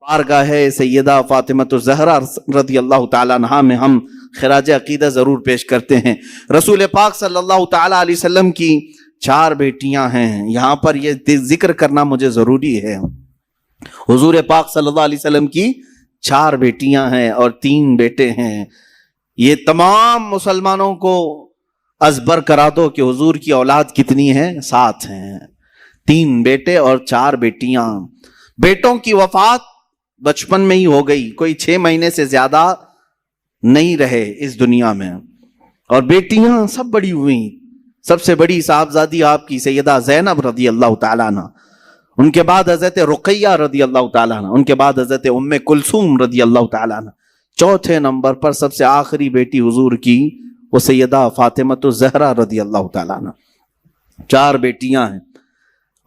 بارگاہ ہے سیدہ فاطمہ الزہرا رضی اللہ تعالیٰ عنہا میں ہم خراج عقیدہ ضرور پیش کرتے ہیں۔ رسول پاک صلی اللہ تعالیٰ علیہ وسلم کی 4 بیٹیاں ہیں، یہاں پر یہ ذکر کرنا مجھے ضروری ہے۔ حضور پاک صلی اللہ علیہ وسلم کی 4 بیٹیاں ہیں اور 3 بیٹے ہیں۔ یہ تمام مسلمانوں کو ازبر کرا دو کہ حضور کی اولاد کتنی ہے؟ 7 ہیں، 3 بیٹے اور 4 بیٹیاں۔ بیٹوں کی وفات بچپن میں ہی ہو گئی، کوئی 6 مہینے سے زیادہ نہیں رہے اس دنیا میں، اور بیٹیاں سب بڑی ہوئیں۔ سب سے بڑی صاحبزادی آپ کی سیدہ زینب رضی اللہ تعالیٰ عنہ، ان کے بعد حضرت رقیہ رضی اللہ تعالیٰ عنہ، ان کے بعد حضرت ام کلثوم رضی اللہ تعالیٰ عنہ، چوتھے نمبر پر سب سے آخری بیٹی حضور کی وہ سیدہ فاطمہ الزہرا رضی اللہ تعالیٰ عنہ۔ 4 بیٹیاں ہیں،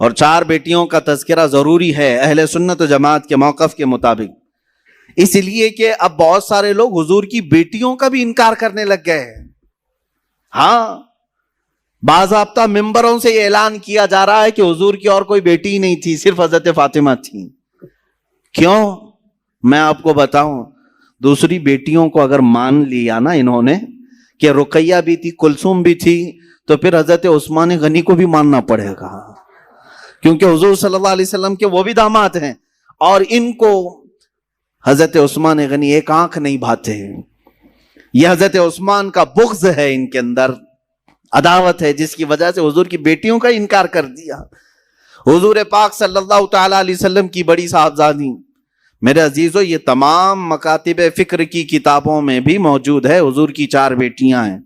اور 4 بیٹیوں کا تذکرہ ضروری ہے اہل سنت و جماعت کے موقف کے مطابق، اس لیے کہ اب بہت سارے لوگ حضور کی بیٹیوں کا بھی انکار کرنے لگ گئے ہیں۔ ہاں، باضابطہ ممبروں سے یہ اعلان کیا جا رہا ہے کہ حضور کی اور کوئی بیٹی ہی نہیں تھی، صرف حضرت فاطمہ تھی۔ کیوں؟ میں آپ کو بتاؤں، دوسری بیٹیوں کو اگر مان لیا نا انہوں نے کہ رقیہ بھی تھی، کلثوم بھی تھی، تو پھر حضرت عثمان غنی کو بھی ماننا پڑے گا، کیونکہ حضور صلی اللہ علیہ وسلم کے وہ بھی داماد ہیں، اور ان کو حضرت عثمان غنی ایک آنکھ نہیں بھاتے ہیں۔ یہ حضرت عثمان کا بغض ہے، ان کے اندر عداوت ہے، جس کی وجہ سے حضور کی بیٹیوں کا انکار کر دیا۔ حضور پاک صلی اللہ تعالیٰ علیہ وسلم کی بڑی صاحبزادی، میرے عزیزو، یہ تمام مکاتب فکر کی کتابوں میں بھی موجود ہے، حضور کی 4 بیٹیاں ہیں۔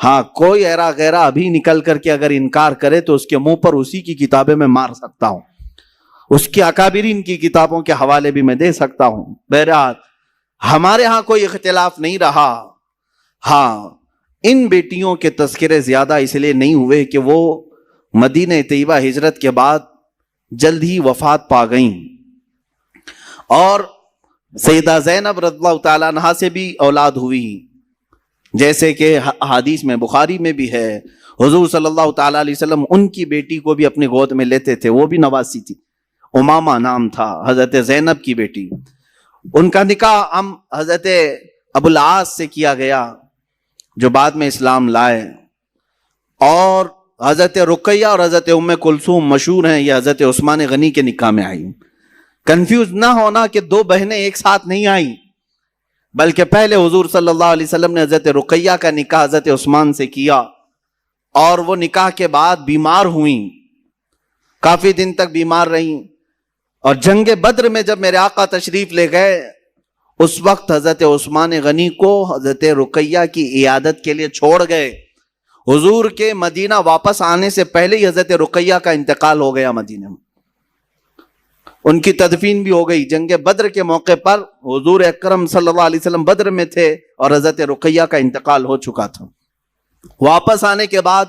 ہاں، کوئی ایرا غیرہ ابھی نکل کر کے اگر انکار کرے تو اس کے منہ پر اسی کی کتابیں میں مار سکتا ہوں، اس کی اکابرین کی کتابوں کے حوالے بھی میں دے سکتا ہوں۔ بہرحال ہمارے ہاں کوئی اختلاف نہیں رہا۔ ہاں، ان بیٹیوں کے تذکرے زیادہ اس لیے نہیں ہوئے کہ وہ مدینہ طیبہ ہجرت کے بعد جلد ہی وفات پا گئیں، اور سیدہ زینب رضی اللہ تعالیٰ عنہا سے بھی اولاد ہوئی، جیسے کہ حدیث میں بخاری میں بھی ہے، حضور صلی اللہ تعالیٰ علیہ وسلم ان کی بیٹی کو بھی اپنی گود میں لیتے تھے، وہ بھی نواسی تھی، امامہ نام تھا، حضرت زینب کی بیٹی۔ ان کا نکاح ہم حضرت ابو العاص سے کیا گیا جو بعد میں اسلام لائے، اور حضرت رقیہ اور حضرت ام کلثوم مشہور ہیں، یہ حضرت عثمان غنی کے نکاح میں آئی۔ کنفیوز نہ ہونا کہ 2 بہنیں ایک ساتھ نہیں آئیں، بلکہ پہلے حضور صلی اللہ علیہ وسلم نے حضرت رقیہ کا نکاح حضرت عثمان سے کیا، اور وہ نکاح کے بعد بیمار ہوئیں، کافی دن تک بیمار رہیں، اور جنگ بدر میں جب میرے آقا تشریف لے گئے، اس وقت حضرت عثمان غنی کو حضرت رقیہ کی عیادت کے لیے چھوڑ گئے۔ حضور کے مدینہ واپس آنے سے پہلے ہی حضرت رقیہ کا انتقال ہو گیا مدینہ میں، ان کی تدفین بھی ہو گئی۔ جنگ بدر کے موقع پر حضور اکرم صلی اللہ علیہ وسلم بدر میں تھے اور حضرت رقیہ کا انتقال ہو چکا تھا۔ واپس آنے کے بعد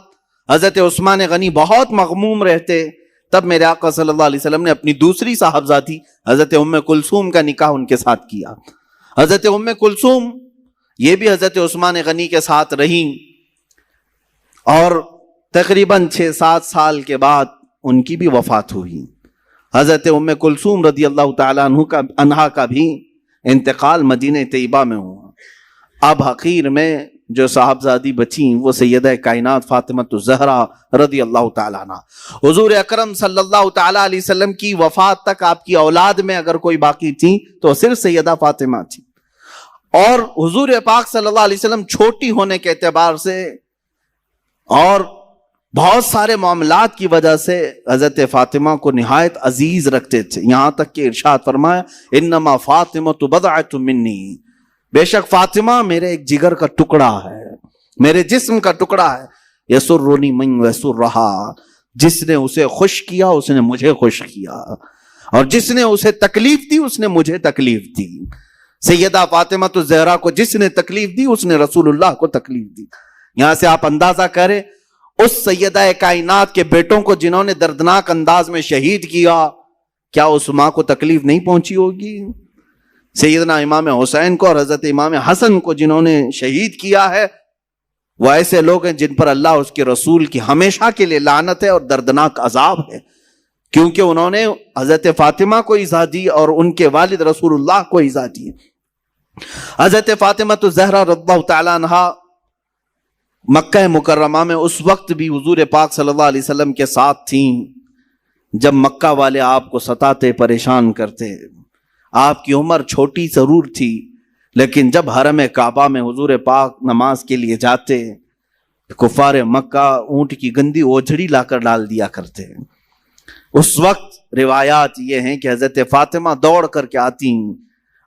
حضرت عثمان غنی بہت مغموم رہتے، تب میرے آقا صلی اللہ علیہ وسلم نے اپنی دوسری صاحبزادی حضرت ام کلثوم کا نکاح ان کے ساتھ کیا۔ حضرت ام کلثوم یہ بھی حضرت عثمان غنی کے ساتھ رہیں، اور تقریباً 6-7 سال کے بعد ان کی بھی وفات ہوئی۔ حضرت ام کلثوم رضی اللہ تعالیٰ عنہا کا بھی انتقال مدینہ طیبہ میں ہوا۔ اب حقیر میں جو صاحبزادی بچیں وہ سیدہ کائنات فاطمہ الزہرا رضی اللہ تعالیٰ عنہ۔ حضور اکرم صلی اللہ تعالیٰ علیہ وسلم کی وفات تک آپ کی اولاد میں اگر کوئی باقی تھی تو صرف سیدہ فاطمہ تھی، اور حضور پاک صلی اللہ علیہ وسلم چھوٹی ہونے کے اعتبار سے اور بہت سارے معاملات کی وجہ سے حضرت فاطمہ کو نہایت عزیز رکھتے تھے، یہاں تک کہ ارشاد فرمایا انما فاطمۃ بضعۃ منی، بے شک فاطمہ میرے ایک جگر کا ٹکڑا ہے، میرے جسم کا ٹکڑا ہے، یسرنی من یسرھا، جس نے اسے خوش کیا اس نے مجھے خوش کیا، اور جس نے اسے تکلیف دی اس نے مجھے تکلیف دی۔ سیدہ فاطمہ الزہرا کو جس نے تکلیف دی اس نے رسول اللہ کو تکلیف دی۔ یہاں سے آپ اندازہ کریں اس سیدہ کائنات کے بیٹوں کو جنہوں نے دردناک انداز میں شہید کیا، کیا اس ماں کو تکلیف نہیں پہنچی ہوگی؟ سیدنا امام حسین کو اور حضرت امام حسن کو جنہوں نے شہید کیا ہے، وہ ایسے لوگ ہیں جن پر اللہ اس کے رسول کی ہمیشہ کے لیے لعنت ہے اور دردناک عذاب ہے۔ کیونکہ انہوں نے حضرت فاطمہ کو ایذا دی اور ان کے والد رسول اللہ کو ایذا دی. حضرت فاطمہ الزہرا رضی اللہ تعالی عنہا مکہ مکرمہ میں اس وقت بھی حضور پاک صلی اللہ علیہ وسلم کے ساتھ تھیں جب مکہ والے آپ کو ستاتے پریشان کرتے. آپ کی عمر چھوٹی ضرور تھی لیکن جب حرم کعبہ میں حضور پاک نماز کے لیے جاتے کفار مکہ اونٹ کی گندی اوجھڑی لا کر ڈال دیا کرتے. اس وقت روایات یہ ہیں کہ حضرت فاطمہ دوڑ کر کے آتی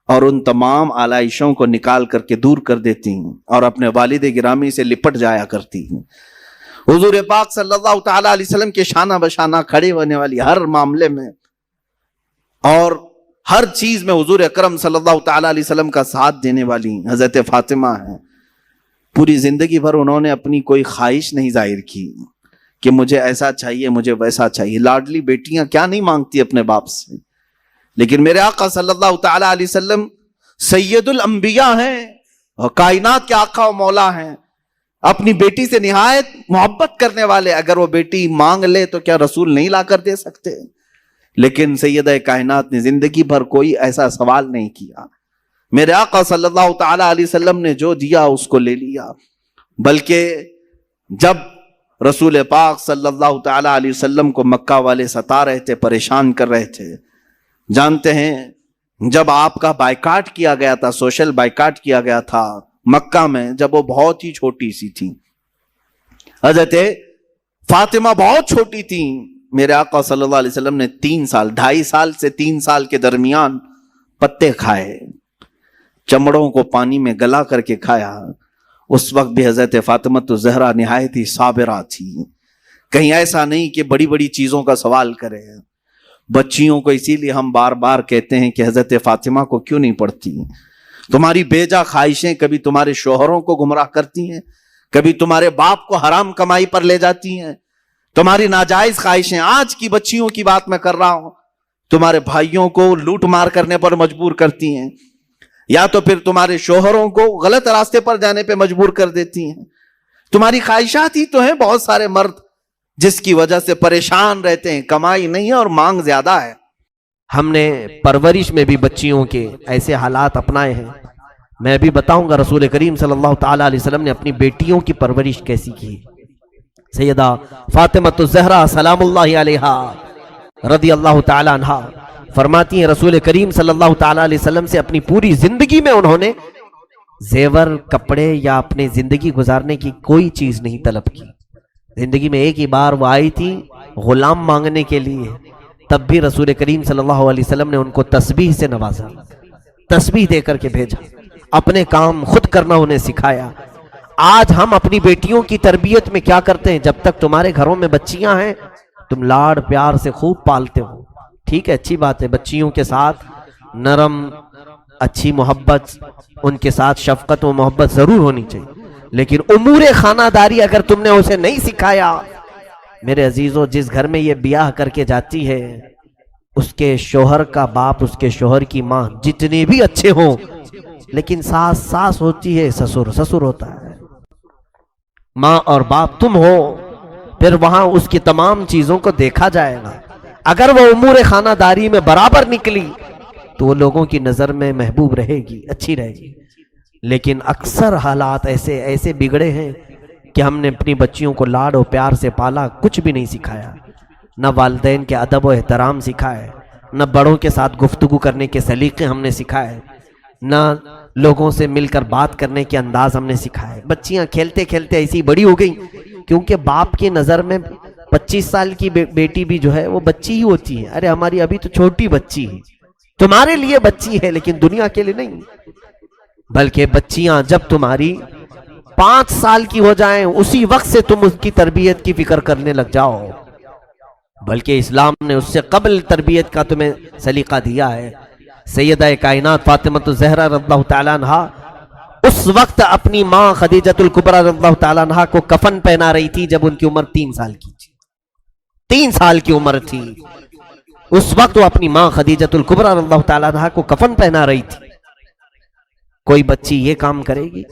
اور ان تمام آلائشوں کو نکال کر کے دور کر دیتی اور اپنے والد گرامی سے لپٹ جایا کرتی. حضور پاک صلی اللہ تعالی علیہ وسلم کے شانہ بشانہ کھڑے ہونے والی ہر معاملے میں اور ہر چیز میں حضور اکرم صلی اللہ تعالی علیہ وسلم کا ساتھ دینے والی حضرت فاطمہ ہیں. پوری زندگی بھر انہوں نے اپنی کوئی خواہش نہیں ظاہر کی کہ مجھے ایسا چاہیے مجھے ویسا چاہیے. لاڈلی بیٹیاں کیا نہیں مانگتی اپنے باپ سے, لیکن میرے آقا صلی اللہ تعالی علیہ وسلم سید الانبیاء ہیں اور کائنات کے آقا و مولا ہیں, اپنی بیٹی سے نہایت محبت کرنے والے. اگر وہ بیٹی مانگ لے تو کیا رسول نہیں لا کر دے سکتے؟ لیکن سیدہ کائنات نے زندگی بھر کوئی ایسا سوال نہیں کیا. میرے آقا صلی اللہ تعالی علیہ وسلم نے جو دیا اس کو لے لیا. بلکہ جب رسول پاک صلی اللہ تعالی علیہ وسلم کو مکہ والے ستا رہے تھے, پریشان کر رہے تھے, جانتے ہیں جب آپ کا بائیکاٹ کیا گیا تھا, سوشل بائیکاٹ کیا گیا تھا مکہ میں, جب وہ بہت ہی چھوٹی سی تھی, حضرت فاطمہ بہت چھوٹی تھی, میرے آقا صلی اللہ علیہ وسلم نے 3 سال 2.5 سال سے 3 سال کے درمیان پتے کھائے, چمڑوں کو پانی میں گلا کر کے کھایا. اس وقت بھی حضرت فاطمہ الزہرا نہایت ہی صابرہ تھی. کہیں ایسا نہیں کہ بڑی بڑی چیزوں کا سوال کرے. بچیوں کو اسی لیے ہم بار بار کہتے ہیں کہ حضرت فاطمہ کو کیوں نہیں پڑھتی؟ تمہاری بیجا خواہشیں کبھی تمہارے شوہروں کو گمراہ کرتی ہیں, کبھی تمہارے باپ کو حرام کمائی پر لے جاتی ہیں. تمہاری ناجائز خواہشیں, آج کی بچیوں کی بات میں کر رہا ہوں, تمہارے بھائیوں کو لوٹ مار کرنے پر مجبور کرتی ہیں, یا تو پھر تمہارے شوہروں کو غلط راستے پر جانے پہ مجبور کر دیتی ہیں. تمہاری خواہشات ہی تو ہیں. بہت سارے مرد جس کی وجہ سے پریشان رہتے ہیں, کمائی نہیں ہے اور مانگ زیادہ ہے. ہم نے پرورش میں بھی بچیوں کے ایسے حالات اپنائے ہیں. میں بھی بتاؤں گا رسول کریم صلی اللہ تعالی علیہ وسلم نے اپنی بیٹیوں کی پرورش کیسی کی. سیدہ فاطمہ الزہرا سلام اللہ علیہا رضی اللہ تعالی عنہا فرماتی ہیں رسول کریم صلی اللہ تعالی علیہ وسلم سے اپنی پوری زندگی میں انہوں نے زیور, کپڑے یا اپنی زندگی گزارنے کی کوئی چیز نہیں طلب کی. زندگی میں ایک ہی بار وہ آئی تھی غلام مانگنے کے لیے, تب بھی رسول کریم صلی اللہ علیہ وسلم نے ان کو تسبیح سے نوازا, تسبیح دے کر کے بھیجا, اپنے کام خود کرنا انہیں سکھایا. آج ہم اپنی بیٹیوں کی تربیت میں کیا کرتے ہیں؟ جب تک تمہارے گھروں میں بچیاں ہیں تم لاڑ پیار سے خوب پالتے ہو, ٹھیک ہے, اچھی بات ہے, بچیوں کے ساتھ نرم اچھی محبت, ان کے ساتھ شفقت و محبت ضرور ہونی چاہیے. لیکن امور خانہ داری اگر تم نے اسے نہیں سکھایا, میرے عزیزوں, جس گھر میں یہ بیاہ کر کے جاتی ہے اس کے شوہر کا باپ, اس کے شوہر کی ماں جتنے بھی اچھے ہوں, لیکن ساس ساس ہوتی ہے, سسر سسر ہوتا ہے. ماں اور باپ تم ہو, پھر وہاں اس کی تمام چیزوں کو دیکھا جائے گا. اگر وہ امور خانہ داری میں برابر نکلی تو وہ لوگوں کی نظر میں محبوب رہے گی, اچھی رہے گی. لیکن اکثر حالات ایسے بگڑے ہیں کہ ہم نے اپنی بچیوں کو لاڈ و پیار سے پالا, کچھ بھی نہیں سکھایا. نہ والدین کے ادب و احترام سکھائے, نہ بڑوں کے ساتھ گفتگو کرنے کے سلیقے ہم نے سکھائے, نہ لوگوں سے مل کر بات کرنے کے انداز ہم نے سکھائے. بچیاں کھیلتے کھیلتے ایسی بڑی ہو گئی, کیونکہ باپ کی نظر میں 25 سال کی بیٹی بھی جو ہے وہ بچی ہی ہوتی ہے. ارے ہماری ابھی تو چھوٹی بچی ہے, تمہارے لیے بچی ہے لیکن دنیا کے لیے نہیں. بلکہ بچیاں جب تمہاری 5 سال کی ہو جائیں اسی وقت سے تم اس کی تربیت کی فکر کرنے لگ جاؤ. بلکہ اسلام نے اس سے قبل تربیت کا تمہیں سلیقہ دیا ہے. سیدہ کائنات فاطمہ الزہرا رضی اللہ تعالیٰ عنہا اس وقت اپنی ماں خدیجۃ الکبریٰ رضی اللہ تعالیٰ عنہا کو کفن پہنا رہی تھی جب ان کی عمر 3 سال کی تھی. 3 سال کی عمر تھی اس وقت وہ اپنی ماں خدیجۃ الکبریٰ رضی اللہ تعالیٰ عنہا کو کفن پہنا رہی تھی. کوئی بچی یہ کام کرے گی؟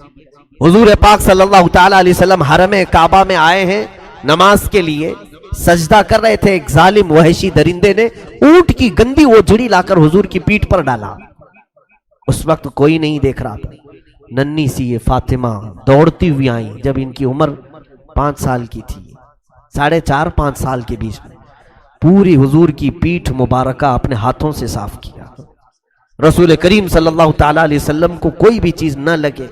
حضور پاک صلی اللہ تعالیٰ علیہ وسلم حرم کعبہ میں آئے ہیں نماز کے لیے, سجدہ کر رہے تھے، ایک ظالم وحشی درندے نے اونٹ کی گندی وہ جڑی لا کر حضور کی پیٹھ پر ڈالا۔ اس وقت کوئی نہیں دیکھ رہا تھا، ننھی سی یہ فاطمہ دوڑتی ہوئی آئیں جب ان کی عمر 5 سال کی تھی، 4.5-5 سال کے بیچ میں، پوری حضور کی پیٹھ مبارکہ اپنے ہاتھوں سے صاف کیا۔ رسول کریم صلی اللہ تعالیٰ علیہ وسلم کو کوئی بھی چیز نہ لگے،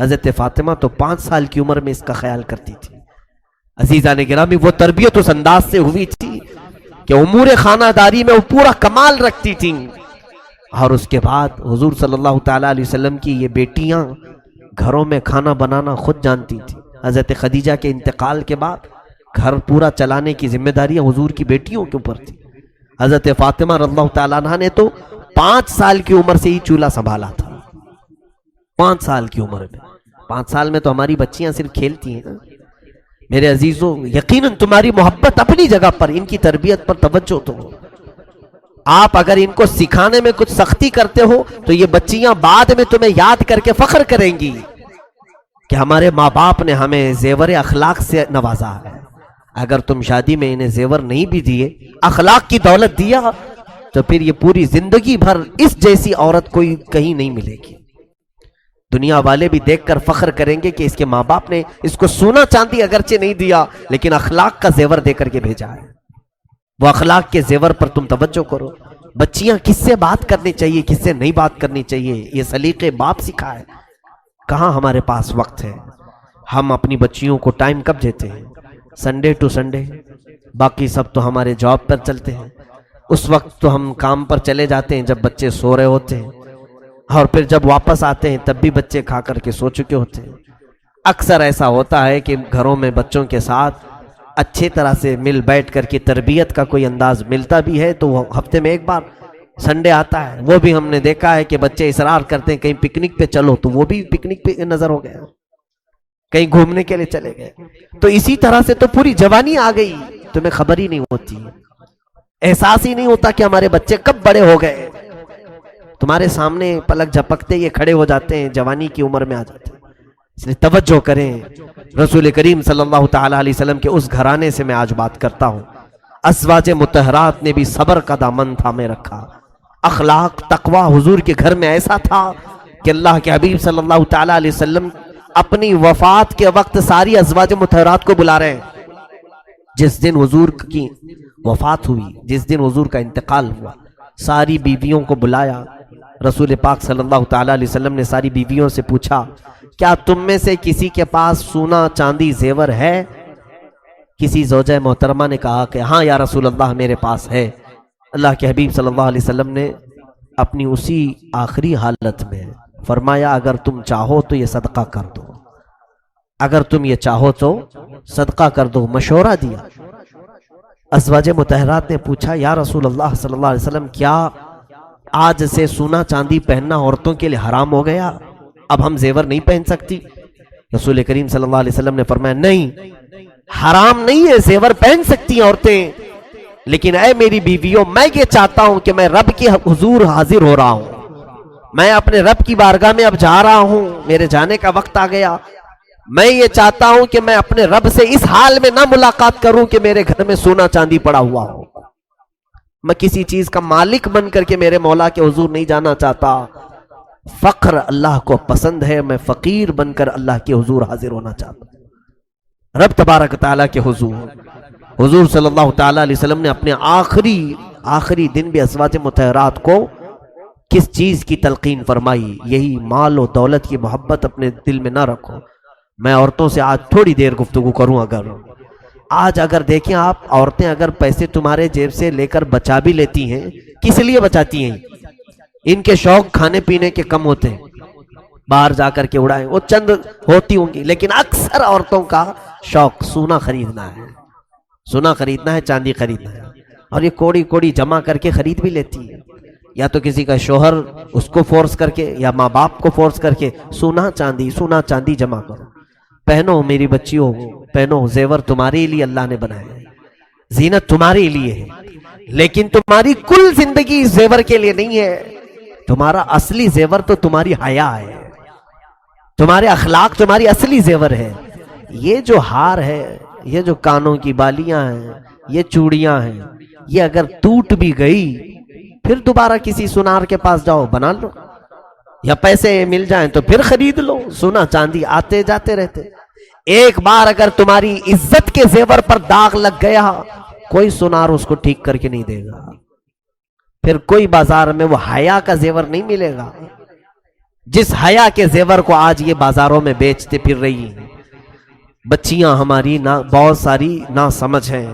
حضرت فاطمہ تو 5 سال کی عمر میں اس کا خیال کرتی تھی۔ عزیزان گرامی، وہ تربیت اس انداز سے ہوئی تھی کہ امور خانہ داری میں وہ پورا کمال رکھتی تھیں۔ اور اس کے بعد حضور صلی اللہ تعالیٰ علیہ وسلم کی یہ بیٹیاں گھروں میں کھانا بنانا خود جانتی تھیں۔ حضرت خدیجہ کے انتقال کے بعد گھر پورا چلانے کی ذمہ داریاں حضور کی بیٹیوں کے اوپر تھی۔ حضرت فاطمہ رضی اللہ تعالیٰ عنہ نے تو 5 سال کی عمر سے ہی چولہا سنبھالا تھا۔ 5 سال کی عمر میں، 5 سال میں تو ہماری بچیاں صرف کھیلتی ہیں۔ میرے عزیزوں، یقیناً تمہاری محبت اپنی جگہ پر، ان کی تربیت پر توجہ تو ہو۔ آپ اگر ان کو سکھانے میں کچھ سختی کرتے ہو تو یہ بچیاں بعد میں تمہیں یاد کر کے فخر کریں گی کہ ہمارے ماں باپ نے ہمیں زیور اخلاق سے نوازا ہے۔ اگر تم شادی میں انہیں زیور نہیں بھی دیے، اخلاق کی دولت دیا، تو پھر یہ پوری زندگی بھر اس جیسی عورت کوئی کہیں نہیں ملے گی۔ دنیا والے بھی دیکھ کر فخر کریں گے کہ اس کے ماں باپ نے اس کو سونا چاندی اگرچہ نہیں دیا لیکن اخلاق کا زیور دے کر کے بھیجا ہے۔ وہ اخلاق کے زیور پر تم توجہ کرو۔ بچیاں کس سے بات کرنی چاہیے، کس سے نہیں بات کرنی چاہیے، یہ سلیقے باپ سکھائے۔ کہاں ہمارے پاس وقت ہے؟ ہم اپنی بچیوں کو ٹائم کب دیتے ہیں؟ سنڈے ٹو سنڈے، باقی سب تو ہمارے جاب پر چلتے ہیں۔ اس وقت تو ہم کام پر چلے جاتے ہیں جب بچے سو رہے ہوتے ہیں، اور پھر جب واپس آتے ہیں تب بھی بچے کھا کر کے سو چکے ہوتے ہیں۔ اکثر ایسا ہوتا ہے کہ گھروں میں بچوں کے ساتھ اچھے طرح سے مل بیٹھ کر کے تربیت کا کوئی انداز ملتا بھی ہے تو وہ ہفتے میں ایک بار سنڈے آتا ہے۔ وہ بھی ہم نے دیکھا ہے کہ بچے اصرار کرتے ہیں کہیں پکنک پہ چلو، تو وہ بھی پکنک پہ نظر ہو گیا، کہیں گھومنے کے لیے چلے گئے۔ تو اسی طرح سے تو پوری جوانی آ گئی، تمہیں خبر ہی نہیں ہوتی، احساس ہی نہیں ہوتا کہ ہمارے بچے کب بڑے ہو گئے۔ تمہارے سامنے پلک جھپکتے یہ کھڑے ہو جاتے ہیں، جوانی کی عمر میں آ جاتے ہیں۔ اس لیے توجہ کریں۔ رسول کریم صلی اللہ تعالیٰ علیہ وسلم کے اس گھرانے سے میں آج بات کرتا ہوں۔ ازواج مطہرات نے بھی صبر کا دامن تھامے رکھا۔ اخلاق تقوی حضور کے گھر میں ایسا تھا کہ اللہ کے حبیب صلی اللہ تعالیٰ علیہ وسلم اپنی وفات کے وقت ساری ازواج مطہرات کو بلا رہے ہیں۔ جس دن حضور کی وفات ہوئی، جس دن حضور کا انتقال ہوا، ساری بیویوں کو بلایا۔ رسول پاک صلی اللہ تعالیٰ علیہ وسلم نے ساری بیویوں سے پوچھا، کیا تم میں سے کسی کے پاس سونا چاندی زیور ہے؟ کسی زوجہ محترمہ نے کہا کہ ہاں یا رسول اللہ میرے پاس ہے۔ اللہ کے حبیب صلی اللہ علیہ وسلم نے اپنی اسی آخری حالت میں فرمایا، اگر تم چاہو تو یہ صدقہ کر دو، اگر تم یہ چاہو تو صدقہ کر دو، مشورہ دیا۔ ازواج مطہرات نے پوچھا، یا رسول اللہ صلی اللہ علیہ وسلم، کیا آج سے سونا چاندی پہننا عورتوں کے لیے حرام ہو گیا؟ اب ہم زیور نہیں پہن سکتی؟ رسول کریم صلی اللہ علیہ وسلم نے فرمایا، نہیں، حرام نہیں ہے، زیور پہن سکتی ہیں عورتیں، لیکن اے میری بیویوں، میں یہ چاہتا ہوں کہ میں رب کے حضور حاضر ہو رہا ہوں، میں اپنے رب کی بارگاہ میں اب جا رہا ہوں، میرے جانے کا وقت آ گیا۔ میں یہ چاہتا ہوں کہ میں اپنے رب سے اس حال میں نہ ملاقات کروں کہ میرے گھر میں سونا چاندی پڑا ہوا ہو۔ میں کسی چیز کا مالک بن کر کے میرے مولا کے حضور نہیں جانا چاہتا۔ فقر اللہ کو پسند ہے، میں فقیر بن کر اللہ کے حضور حاضر ہونا چاہتا ہوں۔ رب تبارک تعالیٰ کے حضور صلی اللہ تعالیٰ علیہ وسلم نے اپنے آخری دن بھی ازواج مطہرات کو کس چیز کی تلقین فرمائی؟ یہی مال و دولت کی محبت اپنے دل میں نہ رکھو۔ میں عورتوں سے آج تھوڑی دیر گفتگو کروں۔ اگر دیکھیں آپ، عورتیں اگر پیسے تمہارے جیب سے لے کر بچا بھی لیتی ہیں، کس لیے بچاتی ہیں؟ ان کے شوق کھانے پینے کے کم ہوتے ہیں، باہر جا کر کے اڑائیں، وہ چند ہوتی ہوں گی، لیکن اکثر عورتوں کا شوق سونا خریدنا ہے، سونا خریدنا ہے، چاندی خریدنا ہے، اور یہ کوڑی کوڑی جمع کر کے خرید بھی لیتی ہے۔ یا تو کسی کا شوہر اس کو فورس کر کے، یا ماں باپ کو فورس کر کے، سونا چاندی جمع کرو، پہنو میری بچیوں، پہنو، زیور تمہارے لیے اللہ نے بنائے ہیں، زینت تمہارے لیے ہے، لیکن تمہاری کل زندگی زیور کے لیے نہیں ہے۔ تمہارا اصلی زیور تو تمہاری حیا ہے، تمہارے اخلاق تمہاری اصلی زیور ہے۔ یہ جو ہار ہے، یہ جو کانوں کی بالیاں ہیں، یہ چوڑیاں ہیں، یہ اگر ٹوٹ بھی گئی پھر دوبارہ کسی سنار کے پاس جاؤ بنا لو، یا پیسے مل جائیں تو پھر خرید لو، سونا چاندی آتے جاتے رہتے۔ ایک بار اگر تمہاری عزت کے زیور پر داغ لگ گیا، کوئی سنار اس کو ٹھیک کر کے نہیں دے گا، پھر کوئی بازار میں وہ حیا کا زیور نہیں ملے گا جس حیا کے زیور کو آج یہ بازاروں میں بیچتے پھر رہی ہیں۔ بچیاں ہماری بہت ساری نا سمجھ ہیں،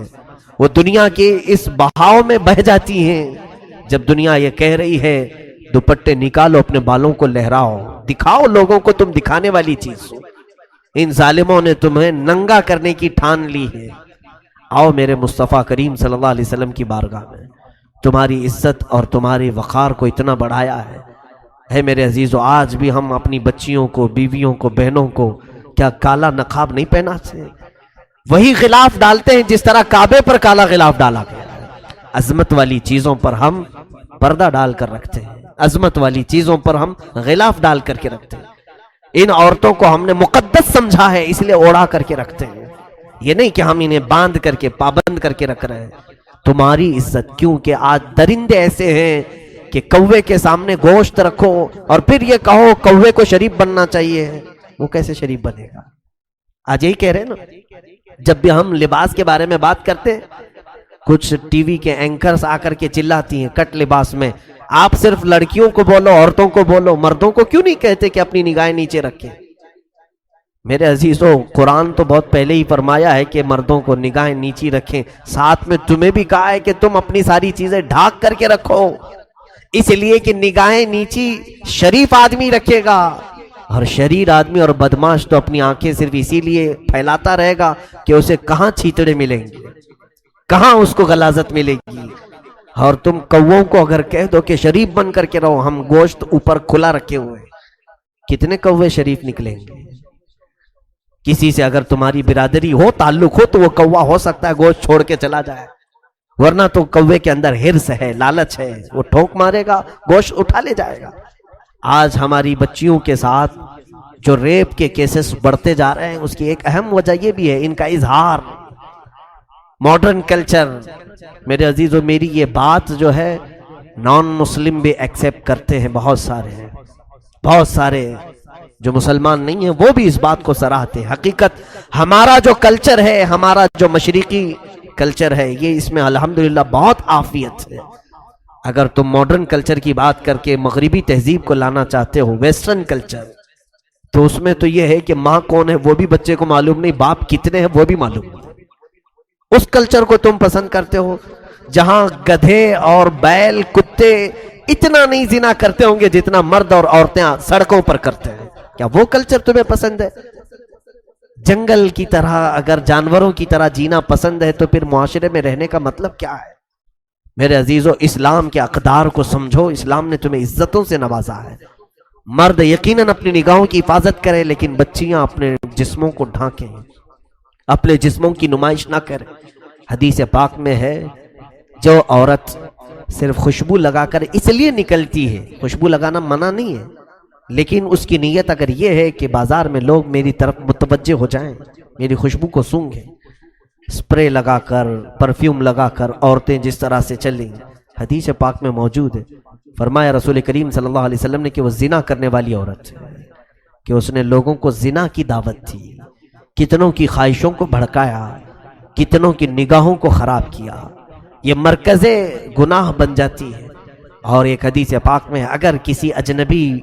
وہ دنیا کے اس بہاؤ میں بہہ جاتی ہیں۔ جب دنیا یہ کہہ رہی ہے دوپٹے نکالو، اپنے بالوں کو لہراؤ، دکھاؤ لوگوں کو تم دکھانے والی چیز ہو، ان ظالموں نے تمہیں ننگا کرنے کی ٹھان لی ہے۔ آؤ میرے مصطفیٰ کریم صلی اللہ علیہ وسلم کی بارگاہ میں، تمہاری عزت اور تمہاری وقار کو اتنا بڑھایا ہے۔ اے میرے عزیزو، آج بھی ہم اپنی بچیوں کو، بیویوں کو، بہنوں کو کیا کالا نقاب نہیں پہناتے؟ وہی غلاف ڈالتے ہیں جس طرح کعبے پر کالا غلاف ڈالا گیا ہے۔ عظمت والی چیزوں پر ہم پردہ ڈال کر رکھتے ہیں، عظمت والی چیزوں پر ہم غلاف ڈال کر کے رکھتے ہیں۔ ان عورتوں کو ہم نے مقدس سمجھا ہے، اس لیے اوڑھا کر کے رکھتے ہیں، یہ نہیں کہ ہم انہیں باندھ کر کے پابند کر کے رکھ رہے ہیں۔ تمہاری عزت، کیونکہ آج درندے ایسے ہیں کہ کوے کے سامنے گوشت رکھو اور پھر یہ کہو کوے کو شریف بننا چاہیے، وہ کیسے شریف بنے گا؟ آج یہی کہہ رہے ہیں نا، جب بھی ہم لباس کے بارے میں بات کرتے ہیں، کچھ ٹی وی کے اینکرز آ کر کے چلاتی ہیں کٹ لباس میں، آپ صرف لڑکیوں کو بولو، عورتوں کو بولو، مردوں کو کیوں نہیں کہتے کہ اپنی نگاہیں نیچے رکھیں؟ میرے عزیزو، قرآن تو بہت پہلے ہی فرمایا ہے کہ مردوں کو نگاہیں نیچی رکھیں، ساتھ میں تمہیں بھی کہا ہے کہ تم اپنی ساری چیزیں ڈھانک کر کے رکھو، اس لیے کہ نگاہیں نیچی شریف آدمی رکھے گا، اور شریر آدمی اور بدماش تو اپنی آنکھیں صرف اسی لیے پھیلاتا رہے گا کہ اسے کہاں چھیتڑے ملیں گے، کہاں اس کو غلاظت ملے گی۔ اور تم کووں کو اگر کہہ دو کہ شریف بن کر کے رہو، ہم گوشت اوپر کھلا رکھے ہوئے، کتنے کوے شریف نکلیں گے؟ کسی سے اگر تمہاری برادری ہو، تعلق ہو، تو وہ کوا ہو سکتا ہے گوشت چھوڑ کے چلا جائے، ورنہ تو کوے کے اندر ہرس ہے، لالچ ہے، وہ ٹھوک مارے گا، گوشت اٹھا لے جائے گا۔ آج ہماری بچیوں کے ساتھ جو ریپ کے کیسز بڑھتے جا رہے ہیں، اس کی ایک اہم وجہ یہ بھی ہے ان کا اظہار، ماڈرن کلچر۔ میرے عزیزو، میری یہ بات جو ہے نان مسلم بھی ایکسیپٹ کرتے ہیں، بہت سارے ہیں، بہت سارے جو مسلمان نہیں ہیں وہ بھی اس بات کو سراہتے ہیں۔ حقیقت ہمارا جو کلچر ہے، ہمارا جو مشرقی کلچر ہے، یہ اس میں الحمدللہ بہت عافیت ہے۔ اگر تم ماڈرن کلچر کی بات کر کے مغربی تہذیب کو لانا چاہتے ہو، ویسٹرن کلچر، تو اس میں تو یہ ہے کہ ماں کون ہے وہ بھی بچے کو معلوم نہیں، باپ کتنے ہیں وہ بھی معلوم نہیں۔ اس کلچر کو تم پسند کرتے ہو جہاں گدھے اور بیل، کتے اتنا نہیں زنا کرتے ہوں گے جتنا مرد اور عورتیں سڑکوں پر کرتے ہیں۔ کیا وہ کلچر تمہیں پسند ہے؟ جنگل کی طرح اگر جانوروں کی طرح جینا پسند ہے تو پھر معاشرے میں رہنے کا مطلب کیا ہے؟ میرے عزیزو، اسلام کے اقدار کو سمجھو، اسلام نے تمہیں عزتوں سے نوازا ہے۔ مرد یقیناً اپنی نگاہوں کی حفاظت کرے، لیکن بچیاں اپنے جسموں کو ڈھانکیں، اپنے جسموں کی نمائش نہ کریں۔ حدیث پاک میں ہے جو عورت صرف خوشبو لگا کر اس لیے نکلتی ہے، خوشبو لگانا منع نہیں ہے، لیکن اس کی نیت اگر یہ ہے کہ بازار میں لوگ میری طرف متوجہ ہو جائیں، میری خوشبو کو سونگھیں، سپرے لگا کر، پرفیوم لگا کر عورتیں جس طرح سے چلیں، حدیث پاک میں موجود ہے۔ فرمایا رسول کریم صلی اللہ علیہ وسلم نے کہ وہ زنا کرنے والی عورت ہے، کہ اس نے لوگوں کو زنا کی دعوت دی، کتنوں کی خواہشوں کو بھڑکایا، کتنوں کی نگاہوں کو خراب کیا، یہ مرکز گناہ بن جاتی ہے۔ اور ایک حدیث پاک میں اگر کسی اجنبی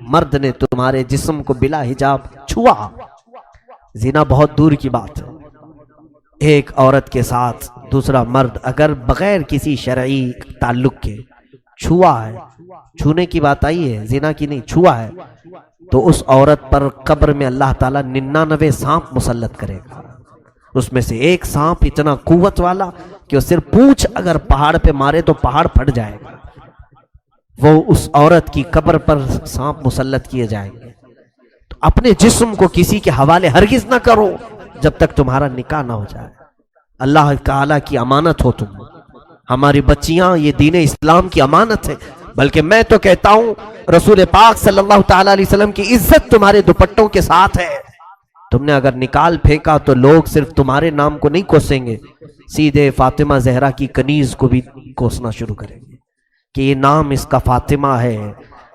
مرد نے تمہارے جسم کو بلا حجاب چھوا، زنا بہت دور کی بات ہے، ایک عورت کے ساتھ دوسرا مرد اگر بغیر کسی شرعی تعلق کے چھوا ہے، چھونے کی بات آئی ہے، زنا کی نہیں، چھوا ہے، تو اس عورت پر قبر میں اللہ تعالیٰ 99 سانپ مسلط کرے گا۔ اس میں سے ایک سانپ اتنا قوت والا کہ وہ صرف پونچھ اگر پہاڑ پہ مارے تو پہاڑ پھٹ جائے گا، وہ اس عورت کی قبر پر سانپ مسلط کیے جائیں گے۔ تو اپنے جسم کو کسی کے حوالے ہرگز نہ کرو جب تک تمہارا نکاح نہ ہو جائے۔ اللہ تعالیٰ کی امانت ہو تم، ہماری بچیاں یہ دین اسلام کی امانت ہے، بلکہ میں تو کہتا ہوں رسول پاک صلی اللہ تعالیٰ علیہ وسلم کی عزت تمہارے دوپٹوں کے ساتھ ہے، تم نے اگر نکال پھینکا تو لوگ صرف تمہارے نام کو نہیں کوسیں گے، سیدھے فاطمہ زہرا کی کنیز کو بھی کوسنا شروع کریں گے کہ یہ نام اس کا فاطمہ ہے،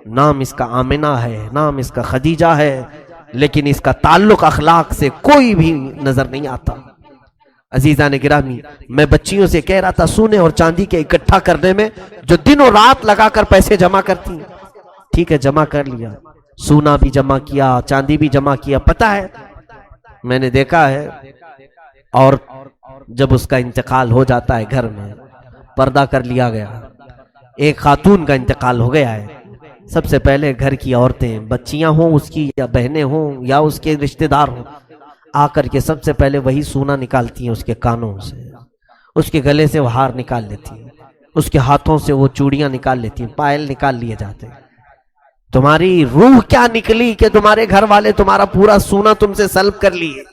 نام اس کا آمنہ ہے، نام اس کا خدیجہ ہے، لیکن اس کا تعلق اخلاق سے کوئی بھی نظر نہیں آتا۔ عزیزان گرامی، میں بچیوں سے کہہ رہا تھا سونے اور چاندی کے اکٹھا کرنے میں جو دن اور رات لگا کر پیسے جمع کرتی ہیں، ٹھیک ہے جمع کر لیا، سونا بھی جمع کیا، چاندی بھی جمع کیا، پتہ ہے میں نے دیکھا ہے، اور جب اس کا انتقال ہو جاتا ہے گھر میں پردہ کر لیا گیا، ایک خاتون کا انتقال ہو گیا ہے، سب سے پہلے گھر کی عورتیں، بچیاں ہوں اس کی یا بہنیں ہوں یا اس کے رشتہ دار ہوں، آ کر کے سب سے پہلے وہی سونا نکالتی ہیں اس کے کانوں سے، اس کے گلے سے وہ ہار نکال لیتی ہیں، اس کے ہاتھوں سے وہ چوڑیاں نکال لیتی ہیں، پائل نکال لیے جاتے ہیں۔ تمہاری روح کیا نکلی کہ تمہارے گھر والے تمہارا پورا سونا تم سے سلب کر لیے،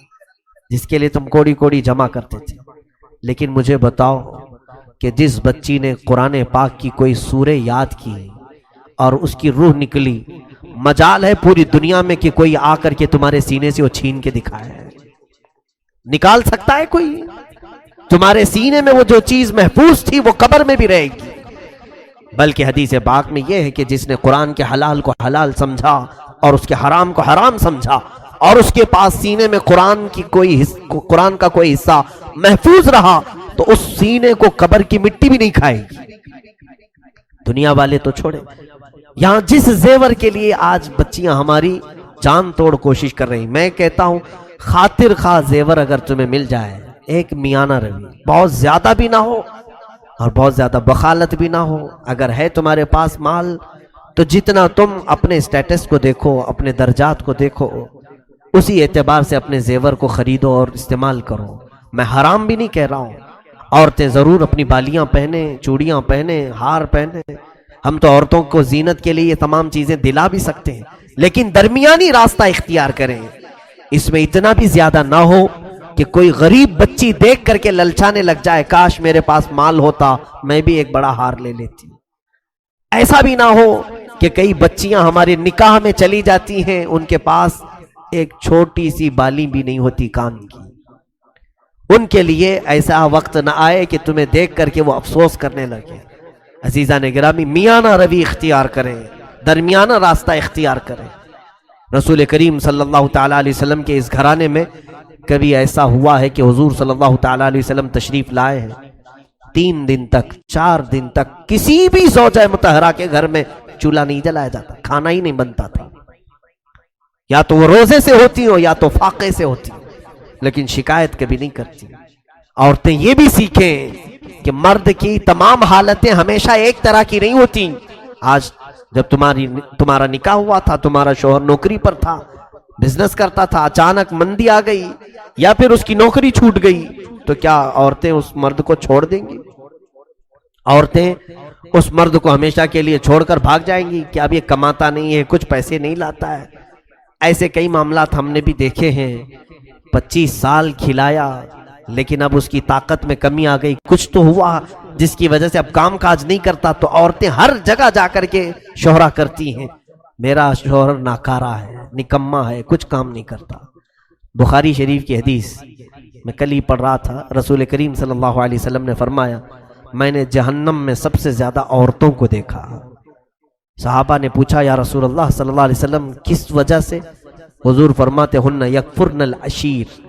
جس کے لیے تم کوڑی کوڑی جمع کرتے تھے۔ لیکن مجھے بتاؤ کہ جس بچی نے قرآن پاک کی کوئی سورہ یاد کی اور اس کی روح نکلی، مجال ہے پوری دنیا میں کہ کوئی آ کر کے تمہارے سینے سے وہ چھین کے دکھائے، نکال سکتا ہے کوئی؟ تمہارے سینے میں وہ جو چیز محفوظ تھی وہ قبر میں بھی رہے گی۔ بلکہ حدیث پاک میں یہ ہے کہ جس نے قرآن کے حلال کو حلال سمجھا اور اس کے حرام کو حرام سمجھا اور اس کے پاس سینے میں قرآن کا کوئی حصہ محفوظ رہا تو اس سینے کو قبر کی مٹی بھی نہیں کھائے گی۔ دنیا والے تو چھوڑے، یہاں جس زیور کے لیے آج بچیاں ہماری جان توڑ کوشش کر رہی، میں کہتا ہوں خاطر خواہ زیور اگر تمہیں مل جائے، ایک میانہ روی، بہت زیادہ بھی نہ ہو اور بہت زیادہ بخالت بھی نہ ہو، اگر ہے تمہارے پاس مال تو جتنا تم اپنے سٹیٹس کو دیکھو، اپنے درجات کو دیکھو، اسی اعتبار سے اپنے زیور کو خریدو اور استعمال کرو۔ میں حرام بھی نہیں کہہ رہا ہوں، عورتیں ضرور اپنی بالیاں پہنے، چوڑیاں پہنے، ہار پہنے، ہم تو عورتوں کو زینت کے لیے یہ تمام چیزیں دلا بھی سکتے ہیں، لیکن درمیانی راستہ اختیار کریں، اس میں اتنا بھی زیادہ نہ ہو کہ کوئی غریب بچی دیکھ کر کے للچانے لگ جائے کاش میرے پاس مال ہوتا میں بھی ایک بڑا ہار لے لیتی۔ ایسا بھی نہ ہو کہ کئی بچیاں ہمارے نکاح میں چلی جاتی ہیں، ان کے پاس ایک چھوٹی سی بالی بھی نہیں ہوتی کان کی، ان کے لیے ایسا وقت نہ آئے کہ تمہیں دیکھ کر کے وہ افسوس کرنے لگے۔ عزیزان گرامی، میانہ روی اختیار کریں، درمیانہ راستہ اختیار کریں۔ رسول کریم صلی اللہ تعالیٰ علیہ وسلم کے اس گھرانے میں کبھی ایسا ہوا ہے کہ حضور صلی اللہ تعالیٰ علیہ وسلم تشریف لائے ہیں، 3 دن تک 4 دن تک کسی بھی زوجہ مطہرہ کے گھر میں چولہا نہیں جلایا جاتا، کھانا ہی نہیں بنتا تھا، یا تو وہ روزے سے ہوتی ہو یا تو فاقے سے ہوتی، لیکن شکایت کبھی نہیں کرتی۔ عورتیں یہ بھی سیکھیں کہ مرد کی تمام حالتیں ہمیشہ ایک طرح کی نہیں ہوتی۔ آج جب تمہارا نکاح ہوا تھا، تمہارا شوہر نوکری پر تھا، بزنس کرتا تھا، اچانک مندی آ گئی یا پھر اس کی نوکری چھوٹ گئی، تو کیا عورتیں اس مرد کو چھوڑ دیں گی؟ عورتیں اس مرد کو ہمیشہ کے لیے چھوڑ کر بھاگ جائیں گی کہ اب یہ کماتا نہیں ہے، کچھ پیسے نہیں لاتا ہے؟ ایسے کئی معاملات ہم نے بھی دیکھے ہیں۔ 25 سال کھلایا لیکن اب اس کی طاقت میں کمی آ گئی، کچھ تو ہوا جس کی وجہ سے اب کام کاج نہیں کرتا، تو عورتیں ہر جگہ جا کر کے شہرا کرتی ہیں میرا شوہر ناکارہ ہے، نکما ہے، کچھ کام نہیں کرتا۔ بخاری شریف کی حدیث میں کل ہی پڑھ رہا تھا، رسول کریم صلی اللہ علیہ وسلم نے فرمایا میں نے جہنم میں سب سے زیادہ عورتوں کو دیکھا۔ صحابہ نے پوچھا یا رسول اللہ صلی اللہ علیہ وسلم کس وجہ سے؟ حضور فرماتے ہن یکفرن العشیر،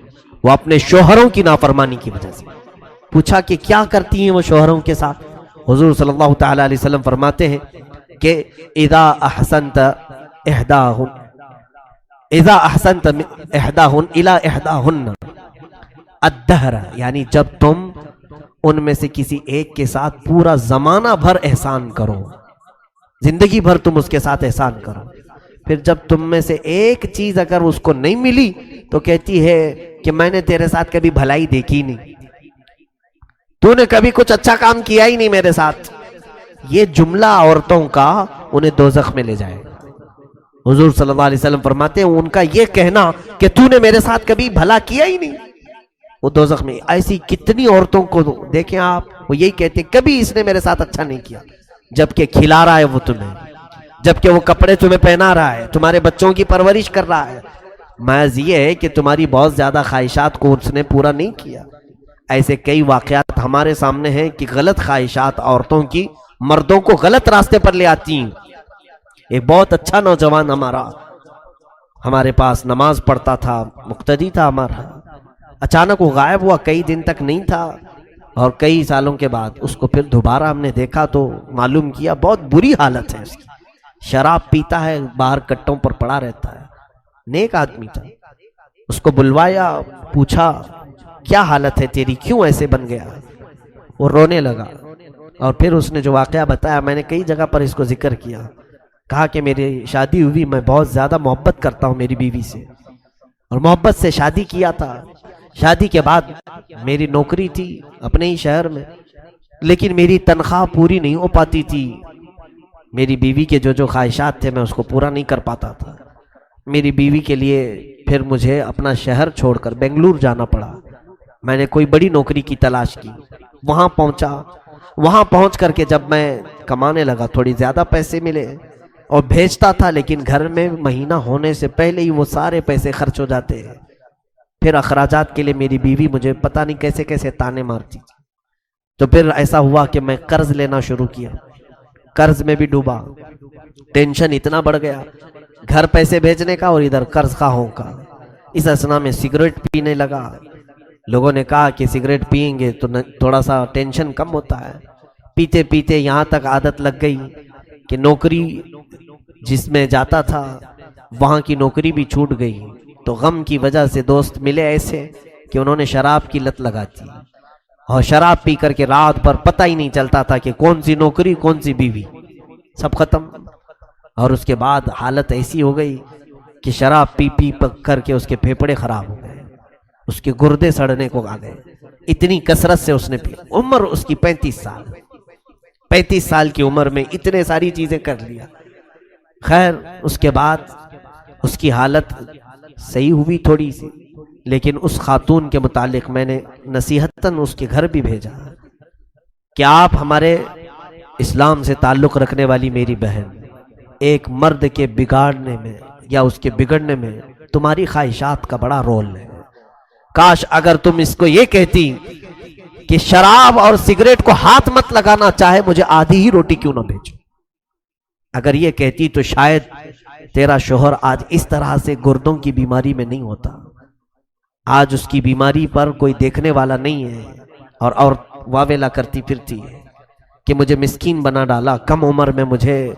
وہ اپنے شوہروں کی نافرمانی کی وجہ سے۔ پوچھا کہ کیا کرتی ہیں وہ شوہروں کے ساتھ؟ حضور صلی اللہ تعالی علیہ وسلم فرماتے ہیں کہ اذا احسنت احداہن الی احداہن الدہر، یعنی جب تم ان میں سے کسی ایک کے ساتھ پورا زمانہ بھر احسان کرو، زندگی بھر تم اس کے ساتھ احسان کرو، پھر جب تم میں سے ایک چیز اگر اس کو نہیں ملی تو کہتی ہے کہ میں نے تیرے ساتھ کبھی بھلائی دیکھی نہیں، تو نے کبھی کچھ اچھا کام کیا ہی نہیں میرے ساتھ۔ یہ جملہ عورتوں کا انہیں دوزخ میں لے جائے گا۔ حضور صلی اللہ علیہ وسلم فرماتے ہیں ان کا یہ کہنا کہ تو نے میرے ساتھ کبھی بھلا کیا ہی نہیں، وہ دوزخ میں۔ ایسی کتنی عورتوں کو دیکھیں آپ، وہ یہی کہتے ہیں کبھی اس نے میرے ساتھ اچھا نہیں کیا، جبکہ کھلا رہا ہے وہ تمہیں، جبکہ وہ کپڑے تمہیں پہنا رہا ہے، تمہارے بچوں کی پرورش کر رہا ہے، محض یہ ہے کہ تمہاری بہت زیادہ خواہشات کو اس نے پورا نہیں کیا۔ ایسے کئی واقعات ہمارے سامنے ہیں کہ غلط خواہشات عورتوں کی مردوں کو غلط راستے پر لے آتی ہیں۔ ایک بہت اچھا نوجوان ہمارے پاس نماز پڑھتا تھا، مقتدی تھا ہمارا، اچانک وہ غائب ہوا، کئی دن تک نہیں تھا، اور کئی سالوں کے بعد اس کو پھر دوبارہ ہم نے دیکھا تو معلوم کیا بہت بری حالت ہے اس کی، شراب پیتا ہے، باہر کٹوں پر پڑا رہتا ہے، نیک آدمی تھا۔ اس کو بلوایا، پوچھا کیا حالت ہے تیری، کیوں ایسے بن گیا؟ وہ رونے لگا، اور پھر اس نے جو واقعہ بتایا، میں نے کئی جگہ پر اس کو ذکر کیا، کہا کہ میری شادی ہوئی، میں بہت زیادہ محبت کرتا ہوں میری بیوی سے، اور محبت سے شادی کیا تھا۔ شادی کے بعد میری نوکری تھی اپنے ہی شہر میں، لیکن میری تنخواہ پوری نہیں ہو پاتی تھی، میری بیوی کے جو خواہشات تھے میں اس کو پورا نہیں کر پاتا تھا۔ میری بیوی کے لیے پھر مجھے اپنا شہر چھوڑ کر بنگلور جانا پڑا۔ میں نے کوئی بڑی نوکری کی تلاش کی، وہاں پہنچا، وہاں پہنچ کر کے جب میں کمانے لگا، تھوڑی زیادہ پیسے ملے اور بھیجتا تھا، لیکن گھر میں مہینہ ہونے سے پہلے ہی وہ سارے پیسے خرچ ہو جاتے ہیں۔ پھر اخراجات کے لیے میری بیوی مجھے پتہ نہیں کیسے کیسے تانے مارتی تھی۔ تو پھر ایسا ہوا کہ میں قرض لینا شروع کیا، قرض میں بھی ڈوبا، ٹینشن اتنا بڑھ گیا، گھر پیسے بھیجنے کا اور ادھر قرض خواہوں کا۔ اس اثنا میں سگریٹ پینے لگا۔ لوگوں نے کہا کہ سگریٹ پئیں گے تو تھوڑا سا ٹینشن کم ہوتا ہے۔ پیتے پیتے یہاں تک عادت لگ گئی کہ نوکری جس میں جاتا تھا وہاں کی نوکری بھی چھوٹ گئی، تو غم کی وجہ سے دوست ملے ایسے کہ انہوں نے شراب کی لت لگا دی، اور شراب پی کر کے رات بھر پتہ ہی نہیں چلتا تھا کہ کون سی نوکری کون سی بیوی، سب ختم۔ اور اس کے بعد حالت ایسی ہو گئی کہ شراب پی پی کر کے اس کے پھیپھڑے خراب ہو گئے، اس کے گردے سڑنے کو آ گئے، اتنی کثرت سے اس نے پی۔ عمر اس کی 35 سال کی عمر میں اتنے ساری چیزیں کر لیا۔ خیر اس کے بعد اس کی حالت صحیح ہوئی تھوڑی سی، لیکن اس خاتون کے متعلق میں نے نصیحتاً اس کے گھر بھی بھیجا کہ آپ ہمارے اسلام سے تعلق رکھنے والی میری بہن، ایک مرد کے بگاڑنے میں یا اس کے بگڑنے میں تمہاری خواہشات کا بڑا رول ہے۔ کاش اگر تم اس کو یہ کہتی کہ شراب اور سگریٹ کو ہاتھ مت لگانا، چاہے مجھے آدھی ہی روٹی کیوں نہ بھیجو، اگر یہ کہتی تو شاید تیرا شوہر آج اس طرح سے گردوں کی بیماری میں نہیں ہوتا۔ آج اس کی بیماری پر کوئی دیکھنے والا نہیں ہے، اور واویلا کرتی پھرتی ہے کہ مجھے مسکین بنا ڈالا، کم عمر میں مجھے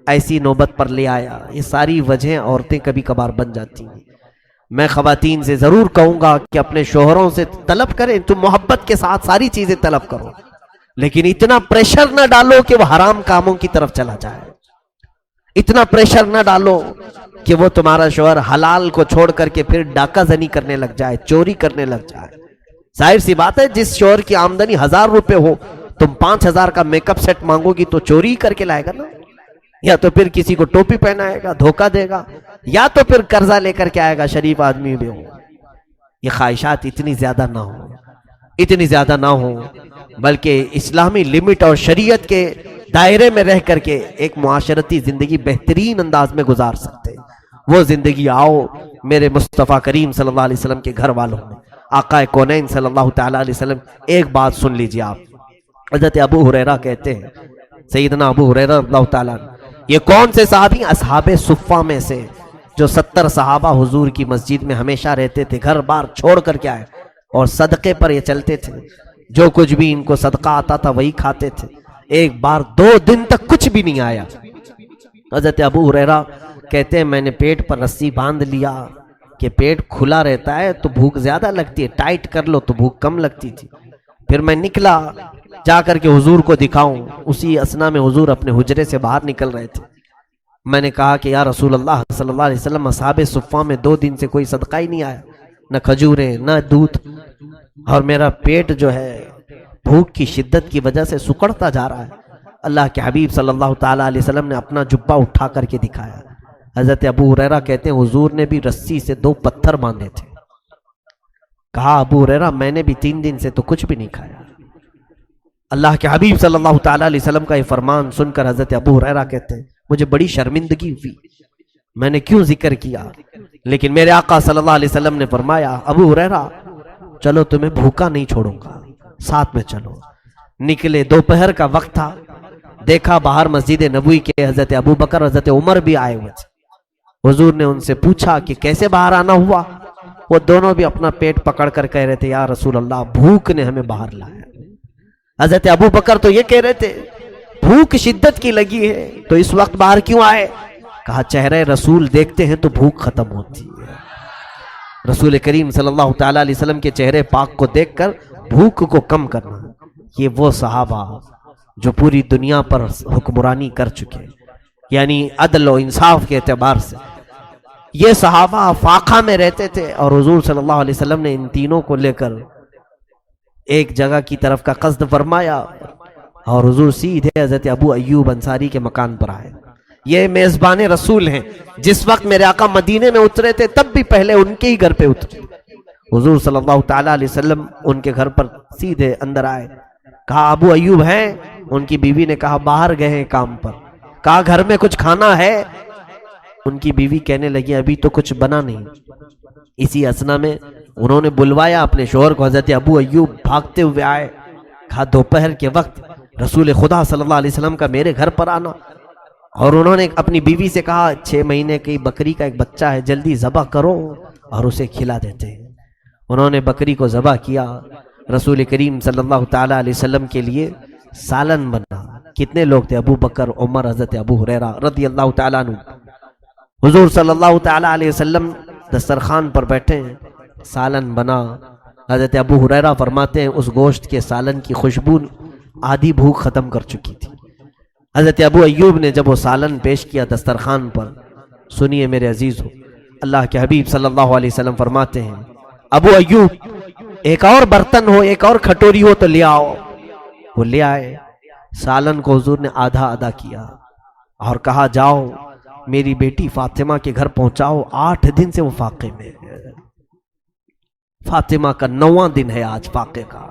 ایسی نوبت پر لے آیا۔ یہ ساری وجہیں عورتیں کبھی کبھار بن جاتی ہیں۔ میں خواتین سے ضرور کہوں گا کہ اپنے شوہروں سے طلب کریں، تم محبت کے ساتھ ساری چیزیں طلب کرو، لیکن اتنا پریشر نہ ڈالو کہ وہ حرام کاموں کی طرف چلا جائے، اتنا پریشر نہ ڈالو کہ وہ تمہارا شوہر حلال کو چھوڑ کر کے پھر ڈاکہ زنی کرنے لگ جائے، چوری کرنے لگ جائے۔ ظاہر سی بات ہے، جس شوہر کی آمدنی 1000 روپے ہو، تم 5000 کا میک اپ سیٹ مانگو گی تو چوری کر کے لائے گا نا، یا تو پھر کسی کو ٹوپی پہنائے گا، دھوکہ دے گا، یا تو پھر قرضہ لے کر کے آئے گا، شریف آدمی بھی ہو۔ یہ خواہشات اتنی زیادہ نہ ہو، بلکہ اسلامی لمٹ اور شریعت کے دائرے میں رہ کر کے ایک معاشرتی زندگی بہترین انداز میں گزار سکتے ہیں۔ وہ زندگی آؤ میرے مصطفیٰ کریم صلی اللہ علیہ وسلم کے گھر والوں میں، آقا کونین صلی اللہ تعالیٰ علیہ وسلم۔ ایک بات سن لیجیے آپ، حضرت ابو ہریرہ کہتے ہیں، سیدنا ابو ہریرہ رضی اللہ تعالیٰ عنہ، یہ کون سے صحابی؟ اصحاب صفہ میں سے، جو 70 صحابہ حضور کی مسجد میں ہمیشہ رہتے تھے، گھر بار چھوڑ کر کے آئے، اور صدقے پر یہ چلتے تھے، جو کچھ بھی ان کو صدقہ آتا تھا وہی کھاتے تھے۔ ایک بار 2 دن تک کچھ بھی نہیں آیا۔ حضرت ابو ہریرہ کہتے ہیں میں نے پیٹ پر رسی باندھ لیا کہ پیٹ کھلا رہتا ہے تو بھوک زیادہ لگتی ہے، ٹائٹ کر لو تو بھوک کم لگتی تھی۔ پھر میں نکلا جا کر کے حضور کو دکھاؤں، اسی اثنا میں حضور اپنے حجرے سے باہر نکل رہے تھے۔ میں نے کہا کہ یا رسول اللہ صلی اللہ علیہ وسلم، اصحاب صفہ میں 2 دن سے کوئی صدقہ ہی نہیں آیا، نہ کھجوریں نہ دودھ، اور میرا پیٹ جو ہے بھوک کی شدت کی وجہ سے سکڑتا جا رہا ہے۔ اللہ کے حبیب صلی اللہ تعالیٰ علیہ وسلم نے اپنا جبہ اٹھا کر کے دکھایا۔ حضرت ابو ہریرہ کہتے ہیں حضور نے بھی رسی سے 2 پتھر باندھے تھے۔ کہا ابو ہریرہ میں نے بھی 3 دن سے تو کچھ بھی نہیں کھایا۔ اللہ کے حبیب صلی اللہ تعالیٰ علیہ وسلم کا یہ فرمان سن کر حضرت ابو ہریرہ کہتے ہیں مجھے بڑی شرمندگی ہوئی، میں نے کیوں ذکر کیا؟ لیکن میرے آقا صلی اللہ علیہ وسلم نے فرمایا ابو ہریرہ چلو تمہیں بھوکا نہیں چھوڑوں گا، ساتھ میں چلو۔ نکلے، دوپہر کا وقت تھا، دیکھا باہر مسجد نبوی کے حضرت ابو بکر حضرت عمر بھی آئے ہوئے تھے۔ حضور نے ان سے پوچھا کہ کیسے باہر آنا ہوا؟ وہ دونوں بھی اپنا پیٹ پکڑ کر کہہ رہے تھے یا رسول اللہ بھوک نے ہمیں باہر لایا۔ حضرت ابو بکر تو یہ کہہ رہے تھے بھوک شدت کی لگی ہے تو اس وقت باہر کیوں آئے؟ کہا چہرے رسول دیکھتے ہیں تو بھوک ختم ہوتی ہے۔ رسول کریم صلی اللہ تعالیٰ علیہ وسلم کے چہرے پاک کو دیکھ کر بھوک کو کم کرنا، یہ وہ صحابہ جو پوری دنیا پر حکمرانی کر چکے، یعنی عدل و انصاف کے اعتبار سے یہ صحابہ فاقہ میں رہتے تھے، اور حضور صلی اللہ علیہ وسلم نے ان تینوں کو لے کر ایک جگہ کی طرف کا قصد فرمایا، اور حضور سیدھے حضرت ابو ایوب انصاری کے مکان پر آئے۔ یہ میزبان رسول ہیں، جس وقت میرے آقا مدینے میں اترے تھے تب بھی پہلے ان کے ہی گھر پہ اترے۔ حضور صلی اللہ تعالیٰ علیہ وسلم ان کے گھر پر سیدھے اندر آئے، کہا ابو ایوب ہیں؟ ان کی بیوی نے کہا باہر گئے ہیں کام پر۔ کہا گھر میں کچھ کھانا ہے؟ ان کی بیوی کہنے لگی ابھی تو کچھ بنا نہیں۔ اسی اثنا میں انہوں نے بلوایا اپنے شوہر کو، حضرت ابو ایوب بھاگتے ہوئے آئے، کہا دوپہر کے وقت رسول خدا صلی اللہ علیہ وسلم کا میرے گھر پر آنا، اور انہوں نے اپنی بیوی سے کہا 6 مہینے کی بکری کا ایک بچہ ہے، جلدی ذبح کرو اور اسے کھلا دیتے ہیں۔ انہوں نے بکری کو ذبح کیا، رسول کریم صلی اللہ تعالیٰ علیہ وسلم کے لیے سالن بنا۔ کتنے لوگ تھے؟ ابو بکر، عمر، حضرت ابو ہریرہ رضی اللہ تعالیٰ عنہ۔ حضور صلی اللہ تعالیٰ علیہ وسلم دسترخوان پر بیٹھے ہیں، سالن بنا۔ حضرت ابو ہریرہ فرماتے ہیں اس گوشت کے سالن کی خوشبو آدھی بھوک ختم کر چکی تھی۔ حضرت ابو ایوب نے جب وہ سالن پیش کیا دسترخوان پر، سنیے میرے عزیز ہو، اللہ کے حبیب صلی اللہ علیہ وسلم فرماتے ہیں ابو ایوب ایک اور برتن ہو، ایک اور کھٹوری ہو تو لے آؤ۔ وہ لے آئے، سالن کو حضور نے آدھا آدھا کیا اور کہا جاؤ میری بیٹی فاطمہ کے گھر پہنچاؤ، 8 دن سے وہ فاقے میں ہے۔ فاطمہ کا 9واں دن ہے آج فاقے کا۔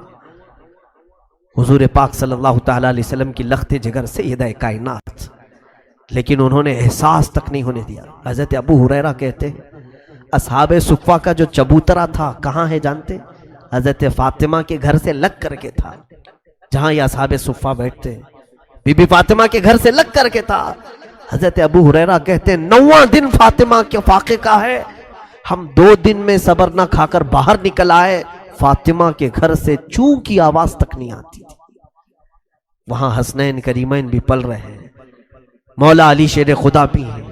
حضور پاک صلی اللہ تعالیٰ علیہ وسلم کی لخت جگر سیدہ کائنات، لیکن انہوں نے احساس تک نہیں ہونے دیا۔ حضرت ابو ہریرہ کہتے ہیں اصحاب صفہ کا جو چبوترا تھا کہاں ہے جانتے؟ حضرت فاطمہ کے گھر سے لگ کر کے تھا، جہاں یہ اصحاب صفہ بیٹھتے ہیں بی بی فاطمہ کے گھر سے لگ کر کے تھا۔ حضرت ابو ہریرہ کہتے ہیں 9واں دن فاطمہ کے فاقے کا ہے، ہم 2 دن میں صبر نہ کھا کر باہر نکل آئے، فاطمہ کے گھر سے چوں کی آواز تک نہیں آتی تھی۔ وہاں حسنین کریمین بھی پل رہے ہیں، مولا علی شیر خدا بھی ہیں،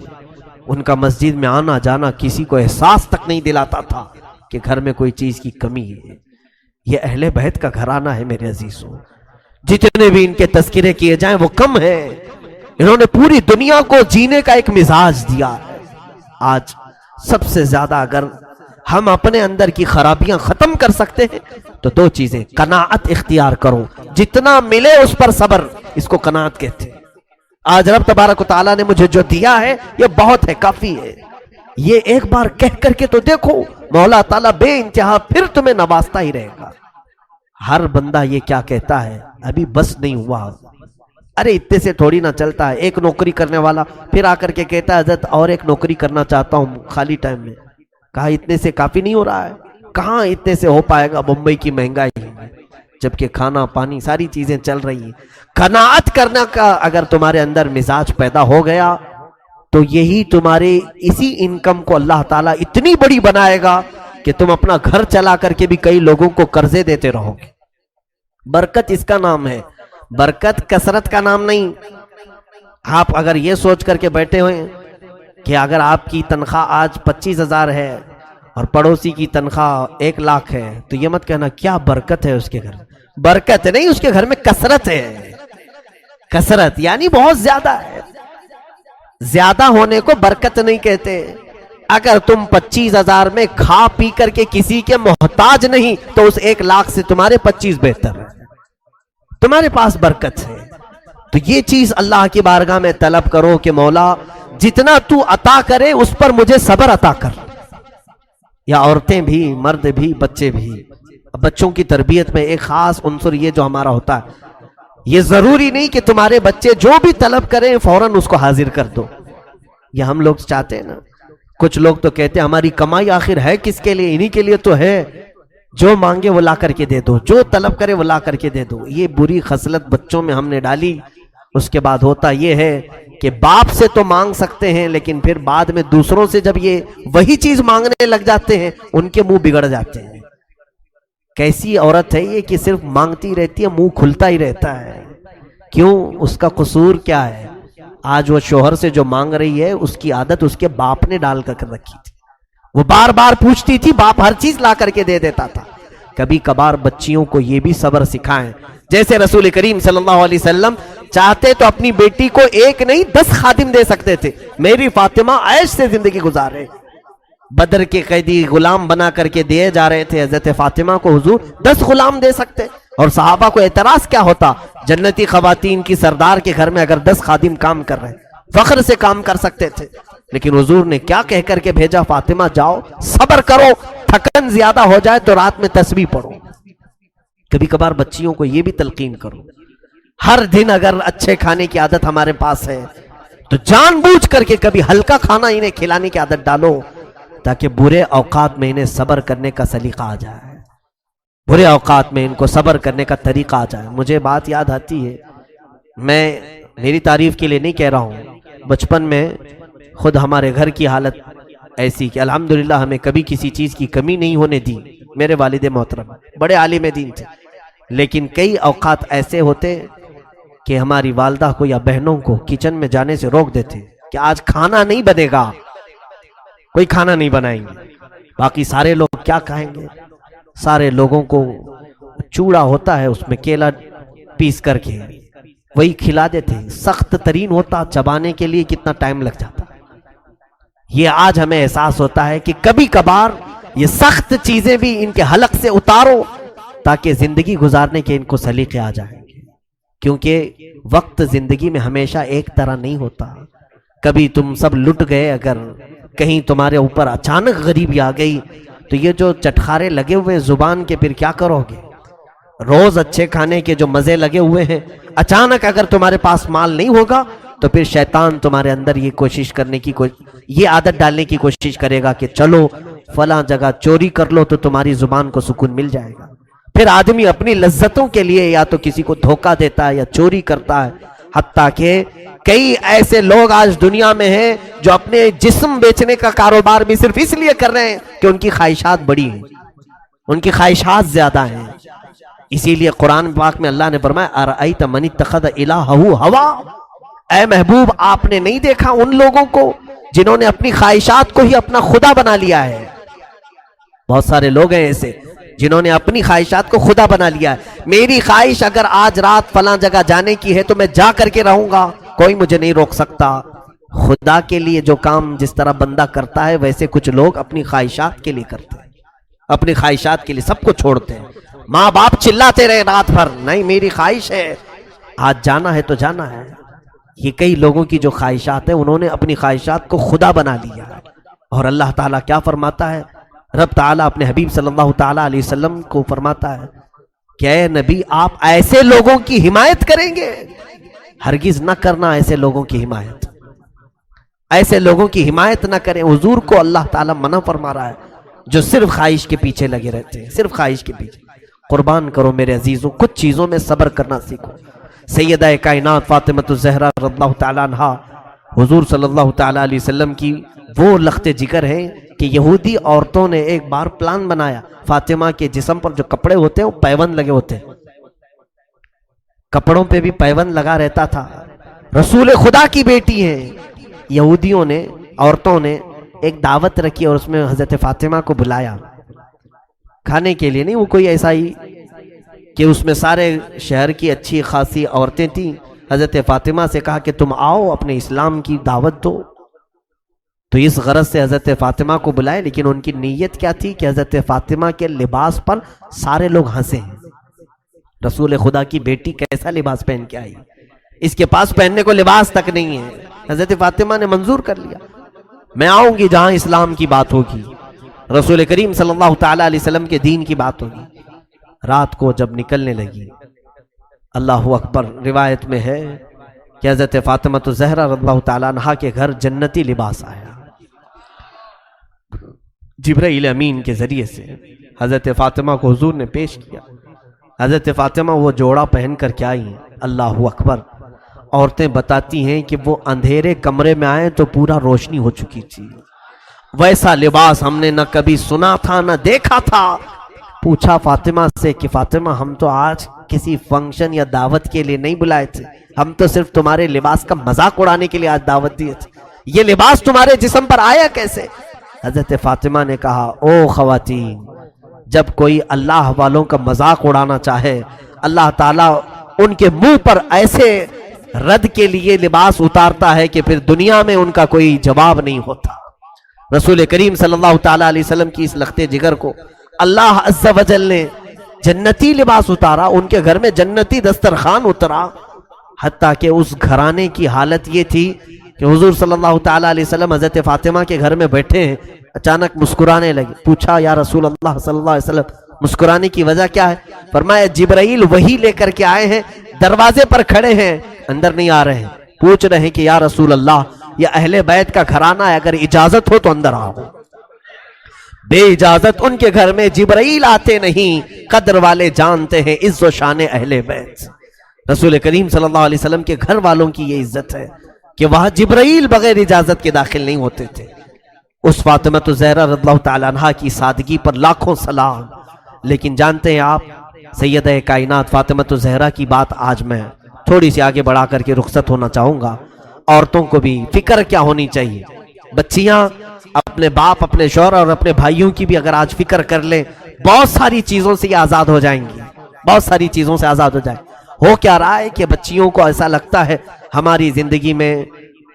ان کا مسجد میں آنا جانا کسی کو احساس تک نہیں دلاتا تھا کہ گھر میں کوئی چیز کی کمی ہے۔ یہ اہل بیت کا گھرانہ ہے میرے عزیزوں، جتنے بھی ان کے تذکرے کیے جائیں وہ کم ہے۔ انہوں نے پوری دنیا کو جینے کا ایک مزاج دیا ہے۔ آج سب سے زیادہ اگر ہم اپنے اندر کی خرابیاں ختم کر سکتے ہیں تو 2 چیزیں، قناعت اختیار کرو، جتنا ملے اس پر صبر، اس کو قناعت کہتے ہیں۔ آج رب تبارک و تعالیٰ نے مجھے جو دیا ہے یہ بہت ہے، کافی ہے، یہ ایک بار کہہ کر کے تو دیکھو، مولا تعالیٰ بے انتہا پھر تمہیں نوازتا ہی رہے گا۔ ہر بندہ یہ کیا کہتا ہے ابھی بس نہیں ہوا، ارے اتنے سے تھوڑی نہ چلتا ہے۔ ایک نوکری کرنے والا پھر آ کر کے کہتا ہے حضرت اور ایک نوکری کرنا چاہتا ہوں خالی ٹائم میں۔ کہا اتنے سے کافی نہیں ہو رہا ہے؟ کہاں اتنے سے ہو پائے گا، بمبئی کی مہنگائی ہے، جبکہ کھانا پانی ساری چیزیں چل رہی ہیں۔ قناعت کرنا کا اگر تمہارے اندر مزاج پیدا ہو گیا تو یہی تمہارے اسی انکم کو اللہ تعالیٰ اتنی بڑی بنائے گا کہ تم اپنا گھر چلا کر کے بھی کئی لوگوں کو قرضے دیتے رہو گے۔ برکت اس کا نام ہے، برکت کثرت کا نام نہیں۔ آپ اگر یہ سوچ کر کے بیٹھے ہوئے کہ اگر آپ کی تنخواہ آج 25,000 ہے اور پڑوسی کی تنخواہ 1 لاکھ ہے تو یہ مت کہنا کیا برکت ہے اس کے گھر۔ برکت نہیں، اس کے گھر میں کثرت ہے۔ کثرت یعنی بہت زیادہ ہے، زیادہ ہونے کو برکت نہیں کہتے۔ اگر تم 25,000 میں کھا پی کر کے کسی کے محتاج نہیں تو اس 1 لاکھ سے تمہارے 25 بہتر ہے، تمہارے پاس برکت ہے۔ تو یہ چیز اللہ کی بارگاہ میں طلب کرو کہ مولا جتنا تو عطا کرے اس پر مجھے صبر عطا کر۔ یا عورتیں بھی، مرد بھی، بچے بھی۔ بچوں کی تربیت میں ایک خاص عنصر یہ جو ہمارا ہوتا ہے، یہ ضروری نہیں کہ تمہارے بچے جو بھی طلب کریں فوراً اس کو حاضر کر دو۔ یہ ہم لوگ چاہتے ہیں نا کچھ لوگ تو کہتے ہیں ہماری کمائی آخر ہے کس کے لیے؟ انہی کے لیے تو ہے، جو مانگے وہ لا کر کے دے دو، جو طلب کرے وہ لا کر کے دے دو۔ یہ بری خصلت بچوں میں ہم نے ڈالی۔ اس کے بعد ہوتا یہ ہے کہ باپ سے تو مانگ سکتے ہیں، لیکن پھر بعد میں دوسروں سے جب یہ وہی چیز مانگنے لگ جاتے ہیں ان کے منہ بگڑ جاتے ہیں۔ کیسی عورت ہے یہ کہ صرف مانگتی رہتی ہے، منہ کھلتا ہی رہتا ہے؟ کیوں؟ اس کا قصور کیا ہے؟ آج وہ شوہر سے جو مانگ رہی ہے اس کی عادت اس کے باپ نے ڈال کر رکھی تھی، وہ بار بار پوچھتی تھی، باپ ہر چیز لا کر کے دے دیتا تھا۔ کبھی کبھار بچیوں کو یہ بھی صبر سکھائیں، جیسے رسول کریم صلی اللہ علیہ وسلم چاہتے تو اپنی بیٹی کو 1 نہیں 10 خادم دے سکتے تھے، میری فاطمہ عیش سے زندگی گزارے۔ بدر کے قیدی غلام بنا کر کے دیے جا رہے تھے، حضرت فاطمہ کو حضور 10 غلام دے سکتے، اور صحابہ کو اعتراض کیا ہوتا؟ جنتی خواتین کی سردار کے گھر میں اگر 10 خادم کام کر رہے ہیں، فخر سے کام کر سکتے تھے، لیکن حضور نے کیا کہہ کر کے بھیجا؟ فاطمہ جاؤ، صبر کرو، تھکن زیادہ ہو جائے تو رات میں تسبیح پڑھو۔ کبھی کبھار بچیوں کو یہ بھی تلقین کرو، ہر دن اگر اچھے کھانے کی عادت ہمارے پاس ہے تو جان بوجھ کر کے کبھی ہلکا کھانا انہیں کھلانے کی عادت ڈالو، تاکہ برے اوقات میں انہیں صبر کرنے کا سلیقہ آ جائے، برے اوقات میں ان کو صبر کرنے کا طریقہ آ جائے۔ مجھے بات یاد آتی ہے، میں میری تعریف کے لیے نہیں کہہ رہا ہوں، بچپن میں خود ہمارے گھر کی حالت ایسی کہ الحمدللہ ہمیں کبھی کسی چیز کی کمی نہیں ہونے دی۔ میرے والد محترم بڑے عالم دین تھے، لیکن کئی اوقات ایسے ہوتے کہ ہماری والدہ کو یا بہنوں کو کچن میں جانے سے روک دیتے کہ آج کھانا نہیں بنے گا، کوئی کھانا نہیں بنائیں گے۔ باقی سارے لوگ کیا کھائیں گے؟ سارے لوگوں کو چوڑا ہوتا ہے، اس میں کیلا پیس کر کے وہی کھلا دیتے، سخت ترین ہوتا، چبانے کے لیے کتنا ٹائم لگ جاتا۔ یہ آج ہمیں احساس ہوتا ہے کہ کبھی کبھار یہ سخت چیزیں بھی ان کے حلق سے اتارو تاکہ زندگی گزارنے کے ان کو سلیقے آ جائیں گے، کیونکہ وقت زندگی میں ہمیشہ ایک طرح نہیں ہوتا۔ کبھی تم سب لٹ گئے، اگر کہیں تمہارے اوپر اچانک غریبی آ گئی تو یہ جو چٹخارے لگے ہوئے زبان کے پھر کیا کرو گے؟ روز اچھے کھانے کے جو مزے لگے ہوئے ہیں، اچانک اگر تمہارے پاس مال نہیں ہوگا تو پھر شیطان تمہارے اندر یہ کوشش کرنے کی یہ عادت ڈالنے کی کوشش کرے گا کہ چلو فلاں جگہ چوری کر لو تو تمہاری زبان کو سکون مل جائے گا۔ پھر آدمی اپنی لذتوں کے لیے یا تو کسی کو دھوکہ دیتا ہے یا چوری کرتا ہے، حتیٰ کہ کئی ایسے لوگ آج دنیا میں ہیں جو اپنے جسم بیچنے کا کاروبار بھی صرف اس لیے کر رہے ہیں کہ ان کی خواہشات بڑی ہیں، ان کی خواہشات زیادہ ہیں۔ اسی لیے قرآن پاک میں اللہ نے فرمایا ارأیت من اتخذ الہہ ہوا، اے محبوب آپ نے نہیں دیکھا ان لوگوں کو جنہوں نے اپنی خواہشات کو ہی اپنا خدا بنا لیا ہے؟ بہت سارے لوگ ہیں ایسے جنہوں نے اپنی خواہشات کو خدا بنا لیا ہے۔ میری خواہش اگر آج رات فلاں جگہ جانے کی ہے تو میں جا کر کے رہوں گا، کوئی مجھے نہیں روک سکتا۔ خدا کے لیے جو کام جس طرح بندہ کرتا ہے ویسے کچھ لوگ اپنی خواہشات کے لیے کرتے ہیں، اپنی خواہشات کے لیے سب کو چھوڑتے ہیں۔ ماں باپ چلاتے رہے رات بھر، نہیں میری خواہش ہے آج جانا ہے تو جانا ہے۔ یہ کئی لوگوں کی جو خواہشات ہیں انہوں نے اپنی خواہشات کو خدا بنا لیا ہے۔ اور اللہ تعالیٰ کیا فرماتا ہے؟ رب تعالیٰ اپنے حبیب صلی اللہ تعالیٰ علیہ وسلم کو فرماتا ہے کہ اے نبی آپ ایسے لوگوں کی حمایت کریں گے؟ ہرگز نہ کرنا ایسے لوگوں کی حمایت، ایسے لوگوں کی حمایت نہ کریں۔ حضور کو اللہ تعالیٰ منع فرما رہا ہے جو صرف خواہش کے پیچھے لگے رہتے ہیں، صرف خواہش کے پیچھے۔ قربان کرو میرے عزیزوں، کچھ چیزوں میں صبر کرنا سیکھو۔ سیدہ کائنات فاطمہ الزہرا رضی اللہ تعالیٰ عنہا حضور صلی اللہ تعالیٰ علیہ وسلم کی وہ لخت جگر ہیں کہ یہودی عورتوں نے ایک بار پلان بنایا، فاطمہ کے جسم پر جو کپڑے ہوتے ہیں وہ پیوند لگے ہوتے ہیں، کپڑوں پہ بھی پیوند لگا رہتا تھا، رسول خدا کی بیٹی ہیں۔ یہودیوں نے، عورتوں نے ایک دعوت رکھی اور اس میں حضرت فاطمہ کو بلایا، کھانے کے لیے نہیں، وہ کوئی ایسا ہی کہ اس میں سارے شہر کی اچھی خاصی عورتیں تھیں۔ حضرت فاطمہ سے کہا کہ تم آؤ اپنے اسلام کی دعوت دو، تو اس غرض سے حضرت فاطمہ کو بلائے، لیکن ان کی نیت کیا تھی کہ حضرت فاطمہ کے لباس پر سارے لوگ ہنسیں۔ رسول خدا کی بیٹی کیسا لباس پہن کے آئی، اس کے پاس پہننے کو لباس تک نہیں ہے۔ حضرت فاطمہ نے منظور کر لیا، میں آؤں گی جہاں اسلام کی بات ہوگی، رسول کریم صلی اللہ تعالیٰ علیہ وسلم کے دین کی بات ہوگی۔ رات کو جب نکلنے لگی، اللہ اکبر، روایت میں ہے کہ حضرت فاطمہ الزہرا رضی اللہ تعالیٰ عنہا کے گھر جنتی لباس آیا، جبرائیل امین کے ذریعے سے حضرت فاطمہ کو حضور نے پیش کیا۔ حضرت فاطمہ وہ جوڑا پہن کر کے آئی ہیں، اللہ اکبر۔ عورتیں بتاتی ہیں کہ وہ اندھیرے کمرے میں آئے تو پورا روشنی ہو چکی تھی، ویسا لباس ہم نے نہ کبھی سنا تھا نہ دیکھا تھا۔ پوچھا فاطمہ سے کہ فاطمہ ہم تو آج کسی فنکشن یا دعوت کے لیے نہیں بلائے تھے، ہم تو صرف تمہارے لباس کا مذاق اڑانے کے لیے آج دعوت دیے تھے، یہ لباس تمہارے جسم پر آیا کیسے؟ حضرت فاطمہ نے کہا او خواتین، جب کوئی اللہ والوں کا مذاق اڑانا چاہے اللہ تعالیٰ ان کے منہ پر ایسے رد کے لیے لباس اتارتا ہے کہ پھر دنیا میں ان کا کوئی جواب نہیں ہوتا۔ رسول کریم صلی اللہ تعالیٰ علیہ وسلم کی اس لخت جگر کو اللہ عز و جل نے جنتی لباس اتارا، ان کے گھر میں جنتی دسترخوان اترا، حتیٰ کہ اس گھرانے کی حالت یہ تھی کہ حضور صلی اللہ تعالیٰ علیہ وسلم حضرت فاطمہ کے گھر میں بیٹھے ہیں، اچانک مسکرانے لگے۔ پوچھا یا رسول اللہ صلی اللہ علیہ وسلم مسکرانے کی وجہ کیا ہے؟ فرمایا جبرائیل وہی لے کر کے آئے ہیں، دروازے پر کھڑے ہیں، اندر نہیں آ رہے ہیں، پوچھ رہے ہیں کہ یا رسول اللہ یہ اہل بیت کا گھرانہ ہے، اگر اجازت ہو تو اندر آؤ۔ بے اجازت ان کے گھر میں جبرائیل آتے نہیں، قدر والے جانتے ہیں عز و شان اہل بیت۔ رسول کریم صلی اللہ علیہ وسلم کے گھر والوں کی یہ عزت ہے کہ وہاں جبرائیل بغیر اجازت کے داخل نہیں ہوتے تھے۔ اس فاطمہ الزہرا رضی اللہ تعالیٰ عنہا کی سادگی پر لاکھوں سلام۔ لیکن جانتے ہیں آپ سیدہ کائنات فاطمہ الزہرا کی بات آج میں تھوڑی سی آگے بڑھا کر کے رخصت ہونا چاہوں گا۔ عورتوں کو بھی فکر کیا ہونی چاہیے، بچیاں اپنے باپ اپنے شوہر اور اپنے بھائیوں کی بھی اگر آج فکر کر لیں بہت ساری چیزوں سے یہ آزاد ہو جائیں گی، بہت ساری چیزوں سے آزاد ہو جائیں۔ ہو کیا رہا ہے کہ بچیوں کو ایسا لگتا ہے ہماری زندگی میں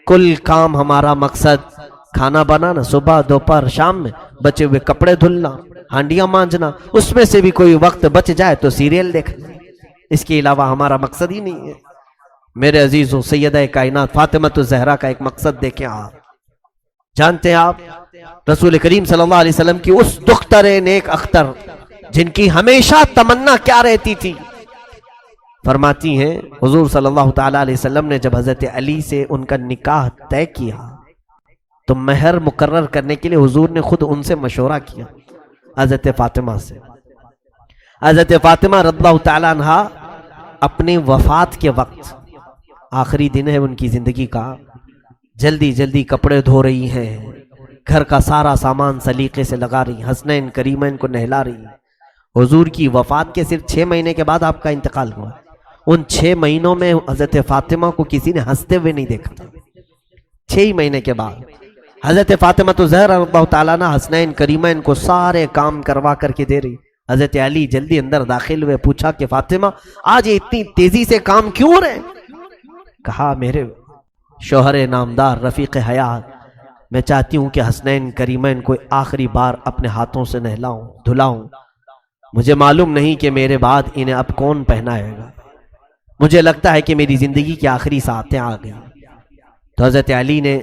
کل کام ہمارا مقصد کھانا بنانا، صبح دوپہر شام میں بچے ہوئے کپڑے دھلنا، ہانڈیاں مانجنا، اس میں سے بھی کوئی وقت بچ جائے تو سیریل دیکھنا، اس کے علاوہ ہمارا مقصد ہی نہیں ہے۔ میرے عزیزوں سیدہ کائنات فاطمہ الزہرا کا ایک مقصد دیکھیں آپ، جانتے ہیں آپ رسول کریم صلی اللہ علیہ وسلم کی اس دختر نیک اختر جن کی ہمیشہ تمنا کیا رہتی تھی، فرماتی ہیں حضور صلی اللہ تعالیٰ علیہ وسلم نے جب حضرت علی سے ان کا نکاح طے کیا تو مہر مقرر کرنے کے لیے حضور نے خود ان سے مشورہ کیا، حضرت فاطمہ سے۔ حضرت فاطمہ رضی اللہ تعالیٰ عنہا اپنی وفات کے وقت آخری دن ہے ان کی زندگی کا، جلدی جلدی کپڑے دھو رہی ہیں، گھر کا سارا سامان سلیقے سے لگا رہی، حسنین کریمین کو نہلا رہی۔ حضور کی وفات کے صرف 6 مہینے کے بعد آپ کا انتقال ہوا، ان 6 مہینوں میں حضرت فاطمہ کو کسی نے ہنستے ہوئے نہیں دیکھا تھا۔ 6 مہینے کے بعد حضرت فاطمہ الزہرا رضی اللہ تعالیٰ عنہ حسنین کریمین کو سارے کام کروا کر کے دے رہی۔ حضرت علی جلدی اندر داخل ہوئے، پوچھا کہ فاطمہ آج یہ اتنی تیزی سے کام کیوں ہو رہے ہیں؟ کہا میرے شوہر نامدار رفیق حیات، میں چاہتی ہوں کہ حسنین کریمین کو آخری بار اپنے ہاتھوں سے نہلاؤں دھلاؤں، مجھے معلوم نہیں کہ میرے بعد انہیں اب کون پہنائے گا، مجھے لگتا ہے کہ میری زندگی کی آخری ساعتیں آ گئی۔ تو حضرت علی نے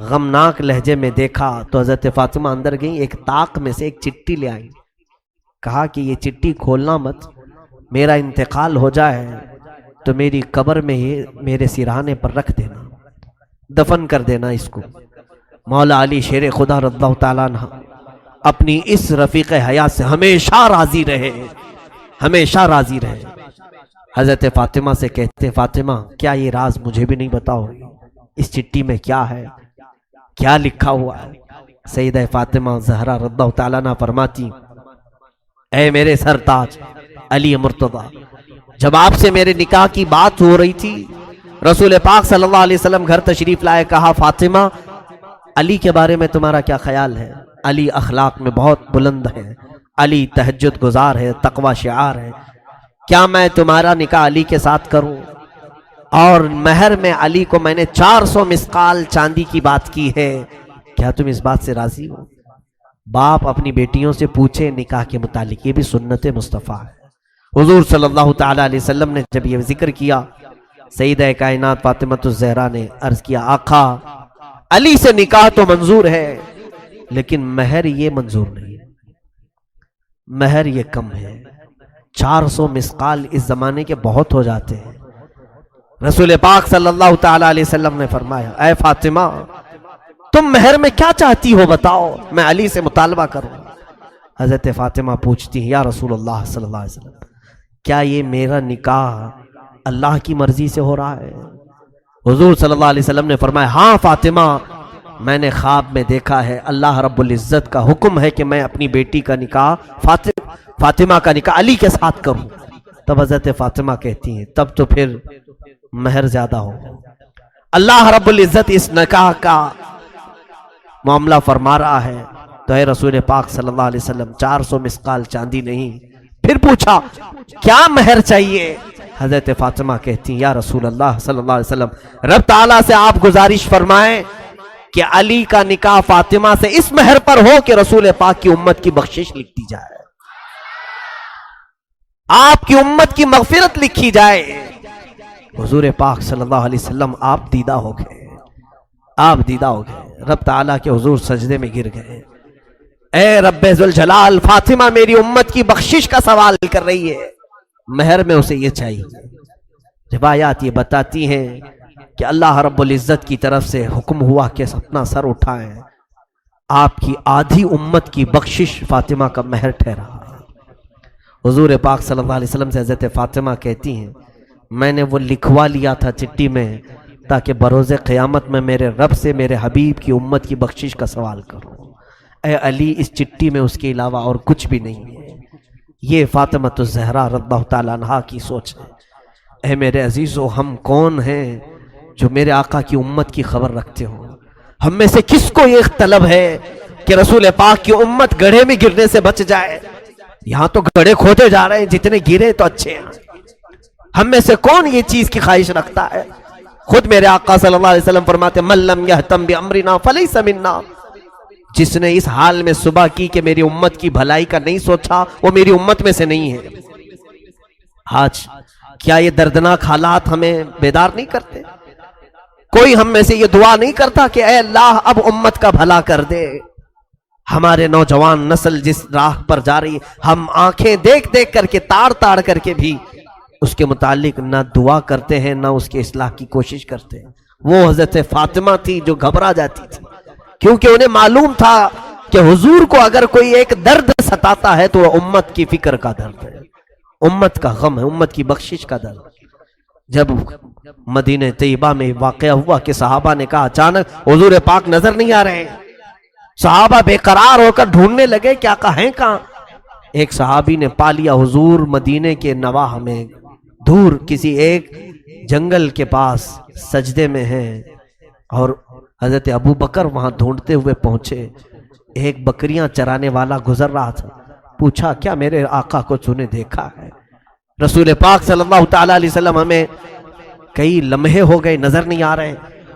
غمناک لہجے میں دیکھا تو حضرت فاطمہ اندر گئیں، ایک طاق میں سے ایک چٹھی لے آئیں، کہا کہ یہ چٹھی کھولنا مت، میرا انتقال ہو جائے تو میری قبر میں یہ میرے سرہانے پر رکھ دینا، دفن کر دینا اس کو۔ مولا علی شیر خدا رضی اللہ تعالیٰ عنہ اپنی اس رفیق حیات سے ہمیشہ راضی رہے، ہمیشہ راضی رہے۔ حضرت فاطمہ سے کہتے فاطمہ کیا یہ راز مجھے بھی نہیں بتاؤ، اس چٹھی میں کیا ہے، کیا لکھا ہوا ہے؟ سیدہ فاطمہ زہرا رضی اللہ تعالیٰ عنہ فرماتی اے میرے سرتاج علی مرتضی، جب آپ سے میرے نکاح کی بات ہو رہی تھی رسول پاک صلی اللہ علیہ وسلم گھر تشریف لائے، کہا فاطمہ علی کے بارے میں تمہارا کیا خیال ہے؟ علی اخلاق میں بہت بلند ہے، علی تہجد گزار ہے، تقوی شعار ہے، کیا میں تمہارا نکاح علی کے ساتھ کروں؟ اور مہر میں علی کو میں نے 400 مسقال چاندی کی بات کی ہے، کیا تم اس بات سے راضی ہو؟ باپ اپنی بیٹیوں سے پوچھے نکاح کے متعلق، یہ بھی سنت مصطفیٰ ہے۔ حضور صلی اللہ تعالیٰ علیہ وسلم نے جب یہ ذکر کیا، سیدہ کائنات فاطمہ الزہرا نے عرض کیا آقا علی سے نکاح تو منظور ہے لیکن مہر یہ منظور نہیں ہے، مہر یہ کم ہے، 400 مسقال اس زمانے کے بہت ہو جاتے ہیں۔ رسول پاک صلی اللہ تعالیٰ علیہ وسلم نے فرمایا اے فاطمہ تم مہر میں کیا چاہتی ہو بتاؤ، میں علی سے مطالبہ کروں۔ حضرت فاطمہ پوچھتی ہیں یا رسول اللہ صلی اللہ علیہ وسلم، کیا یہ میرا نکاح اللہ کی مرضی سے ہو رہا ہے؟ حضور صلی اللہ علیہ وسلم نے فرمایا ہاں فاطمہ، میں نے خواب میں دیکھا ہے اللہ رب العزت کا حکم ہے کہ میں اپنی بیٹی کا نکاح فاطمہ کا نکاح علی کے ساتھ کروں۔ تب حضرت فاطمہ کہتی ہیں تب تو پھر مہر زیادہ ہو، اللہ رب العزت اس نکاح کا معاملہ فرما رہا ہے تو اے رسول پاک صلی اللہ علیہ وسلم 400 مسقال چاندی نہیں۔ پھر پوچھا کیا مہر چاہیے؟ حضرت فاطمہ کہتی یا رسول اللہ صلی اللہ علیہ وسلم، رب تعالیٰ سے آپ گزارش فرمائیں کہ علی کا نکاح فاطمہ سے اس مہر پر ہو کہ رسول پاک کی امت کی بخشش لکھ دی جائے، آپ کی امت کی مغفرت لکھی جائے۔ حضور پاک صلی اللہ علیہ وسلم آپ دیدہ ہو گئے، آپ دیدہ ہو گئے، رب تعالیٰ کے حضور سجدے میں گر گئے۔ اے رب ذوالجلال، فاطمہ میری امت کی بخشش کا سوال کر رہی ہے، مہر میں اسے یہ چاہیے۔ روایات یہ بتاتی ہیں کہ اللہ رب العزت کی طرف سے حکم ہوا کہ اپنا سر اٹھائیں، آپ کی آدھی امت کی بخشش فاطمہ کا مہر ٹھہرا۔ حضور پاک صلی اللہ علیہ وسلم سے حضرت فاطمہ کہتی ہیں میں نے وہ لکھوا لیا تھا چٹھی میں تاکہ بروز قیامت میں میرے رب سے میرے حبیب کی امت کی بخشش کا سوال کروں۔ اے علی، اس چٹھی میں اس کے علاوہ اور کچھ بھی نہیں ہے۔ یہ فاطمۃ الزہرا رضی اللہ تعالیٰ عنہا کی سوچ ہے۔ اے میرے عزیزو، ہم کون ہیں جو میرے آقا کی امت کی خبر رکھتے ہو؟ ہم میں سے کس کو یہ طلب ہے کہ رسول پاک کی امت گڑھے میں گرنے سے بچ جائے؟ یہاں تو گڑھے کھودے جا رہے ہیں، جتنے گرے تو اچھے ہیں۔ ہم میں سے کون یہ چیز کی خواہش رکھتا ہے؟ خود میرے آقا صلی اللہ علیہ وسلم فرماتے من لم یہتم بامرنا فلیس منا، جس نے اس حال میں صبح کی کہ میری امت کی بھلائی کا نہیں سوچا وہ میری امت میں سے نہیں ہے۔ آج کیا یہ دردناک حالات ہمیں بیدار نہیں کرتے؟ کوئی ہم میں سے یہ دعا نہیں کرتا کہ اے اللہ اب امت کا بھلا کر دے؟ ہمارے نوجوان نسل جس راہ پر جا رہی ہے، ہم آنکھیں دیکھ دیکھ کر کے تاڑ تاڑ کر کے بھی اس کے متعلق نہ دعا کرتے ہیں نہ اس کے اصلاح کی کوشش کرتے ہیں۔ وہ حضرت فاطمہ تھی جو گھبرا جاتی تھی، کیونکہ انہیں معلوم تھا کہ حضور کو اگر کوئی ایک درد ستاتا ہے تو وہ امت کی فکر کا درد ہے، امت کا غم ہے، امت کی بخشش کا درد۔ جب مدینہ طیبہ میں واقعہ ہوا کہ صحابہ نے کہا اچانک حضور پاک نظر نہیں آ رہے ہیں، صحابہ بے قرار ہو کر ڈھونڈنے لگے کہ آقا ہیں کہاں؟ ایک صحابی نے پا لیا حضور مدینے کے نواح میں دور کسی ایک جنگل کے پاس سجدے میں ہیں، اور حضرت ابو بکر وہاں ڈھونڈتے ہوئے پہنچے۔ ایک بکریاں چرانے والا گزر رہا تھا، پوچھا کیا میرے آقا کو تو نے دیکھا ہے؟ رسول پاک صلی اللہ تعالیٰ علیہ وسلم ہمیں کئی لمحے ہو گئے نظر نہیں آ رہے۔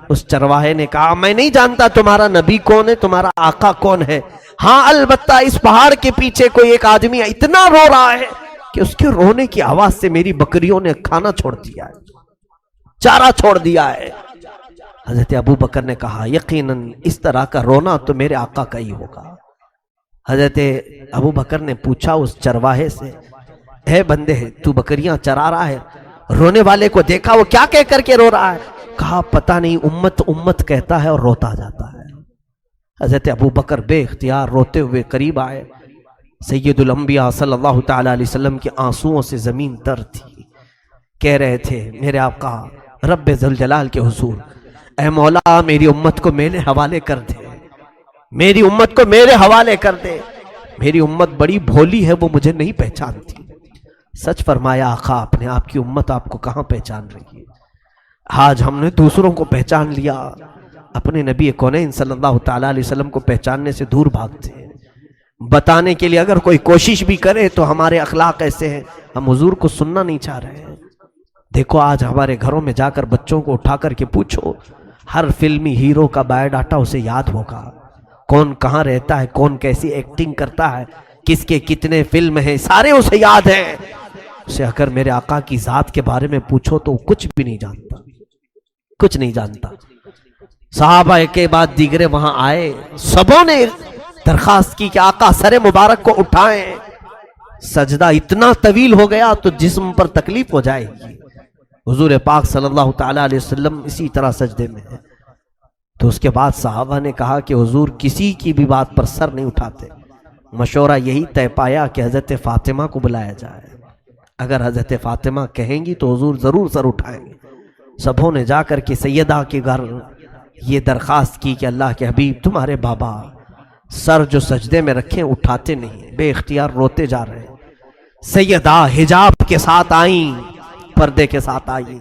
اس چرواہے نے کہا میں نہیں جانتا تمہارا نبی کون ہے، تمہارا آقا کون ہے، ہاں البتہ اس پہاڑ کے پیچھے کوئی ایک آدمی اتنا رو رہا ہے کہ اس کے رونے کی آواز سے میری بکریوں نے کھانا چھوڑ دیا ہے، چارہ چھوڑ دیا ہے۔ حضرت ابو بکر نے کہا یقیناً اس طرح کا رونا تو میرے آقا کا ہی ہوگا۔ حضرت ابو بکر نے پوچھا اس چرواہے سے اے بندے تو بکریاں چرا رہا ہے، رونے والے کو دیکھا وہ کیا کہہ کر کے رو رہا ہے؟ کہا پتہ نہیں، امت امت کہتا ہے اور روتا جاتا ہے۔ حضرت ابو بکر بے اختیار روتے ہوئے قریب آئے۔ سید الانبیاء صلی اللہ تعالیٰ علیہ وسلم کے آنسوؤں سے زمین تر تھی، کہہ رہے تھے میرے آقا رب ذوالجلال کے حضور، اے مولا میری امت کو میرے حوالے کر دے، میری امت کو میرے حوالے کر دے، میری امت بڑی بھولی ہے وہ مجھے نہیں پہچانتی۔ سچ فرمایا آقا آپ نے، آپ کی امت آپ کو کہاں پہچان رہی ہے؟ آج ہم نے دوسروں کو پہچان لیا، اپنے نبی کونین صلی اللہ تعالیٰ علیہ وسلم کو پہچاننے سے دور بھاگتے ہیں۔ بتانے کے لیے اگر کوئی کوشش بھی کرے تو ہمارے اخلاق ایسے ہیں، ہم حضور کو سننا نہیں چاہ رہے ہیں۔ دیکھو آج ہمارے گھروں میں جا کر بچوں کو اٹھا کر کے پوچھو، ہر فلمی ہیرو کا بایو ڈاٹا اسے یاد ہوگا، کون کہاں رہتا ہے، کون کیسی ایکٹنگ کرتا ہے، کس کے کتنے فلم ہیں، سارے اسے یاد ہیں۔ اسے اگر میرے آقا کی ذات کے بارے میں پوچھو تو کچھ بھی نہیں جانتا، کچھ نہیں جانتا۔ صحابہ کے بعد دیگرے وہاں آئے، سبوں نے درخواست کی کہ آقا سر مبارک کو اٹھائیں، سجدہ اتنا طویل ہو گیا تو جسم پر تکلیف ہو جائے گی۔ حضور پاک صلی اللہ تعالیٰ علیہ وسلم اسی طرح سجدے میں ہے۔ تو اس کے بعد صحابہ نے کہا کہ حضور کسی کی بھی بات پر سر نہیں اٹھاتے. مشورہ یہی طے پایا کہ حضرت فاطمہ کو بلایا جائے. اگر حضرت فاطمہ کہیں گی تو حضور ضرور سر اٹھائیں گے. سبوں نے جا کر کے سیدہ کے گھر یہ درخواست کی کہ اللہ کے حبیب تمہارے بابا سر جو سجدے میں رکھیں اٹھاتے نہیں، بے اختیار روتے جا رہے ہیں. سیدہ حجاب کے ساتھ آئیں، پردے کے ساتھ آئیں.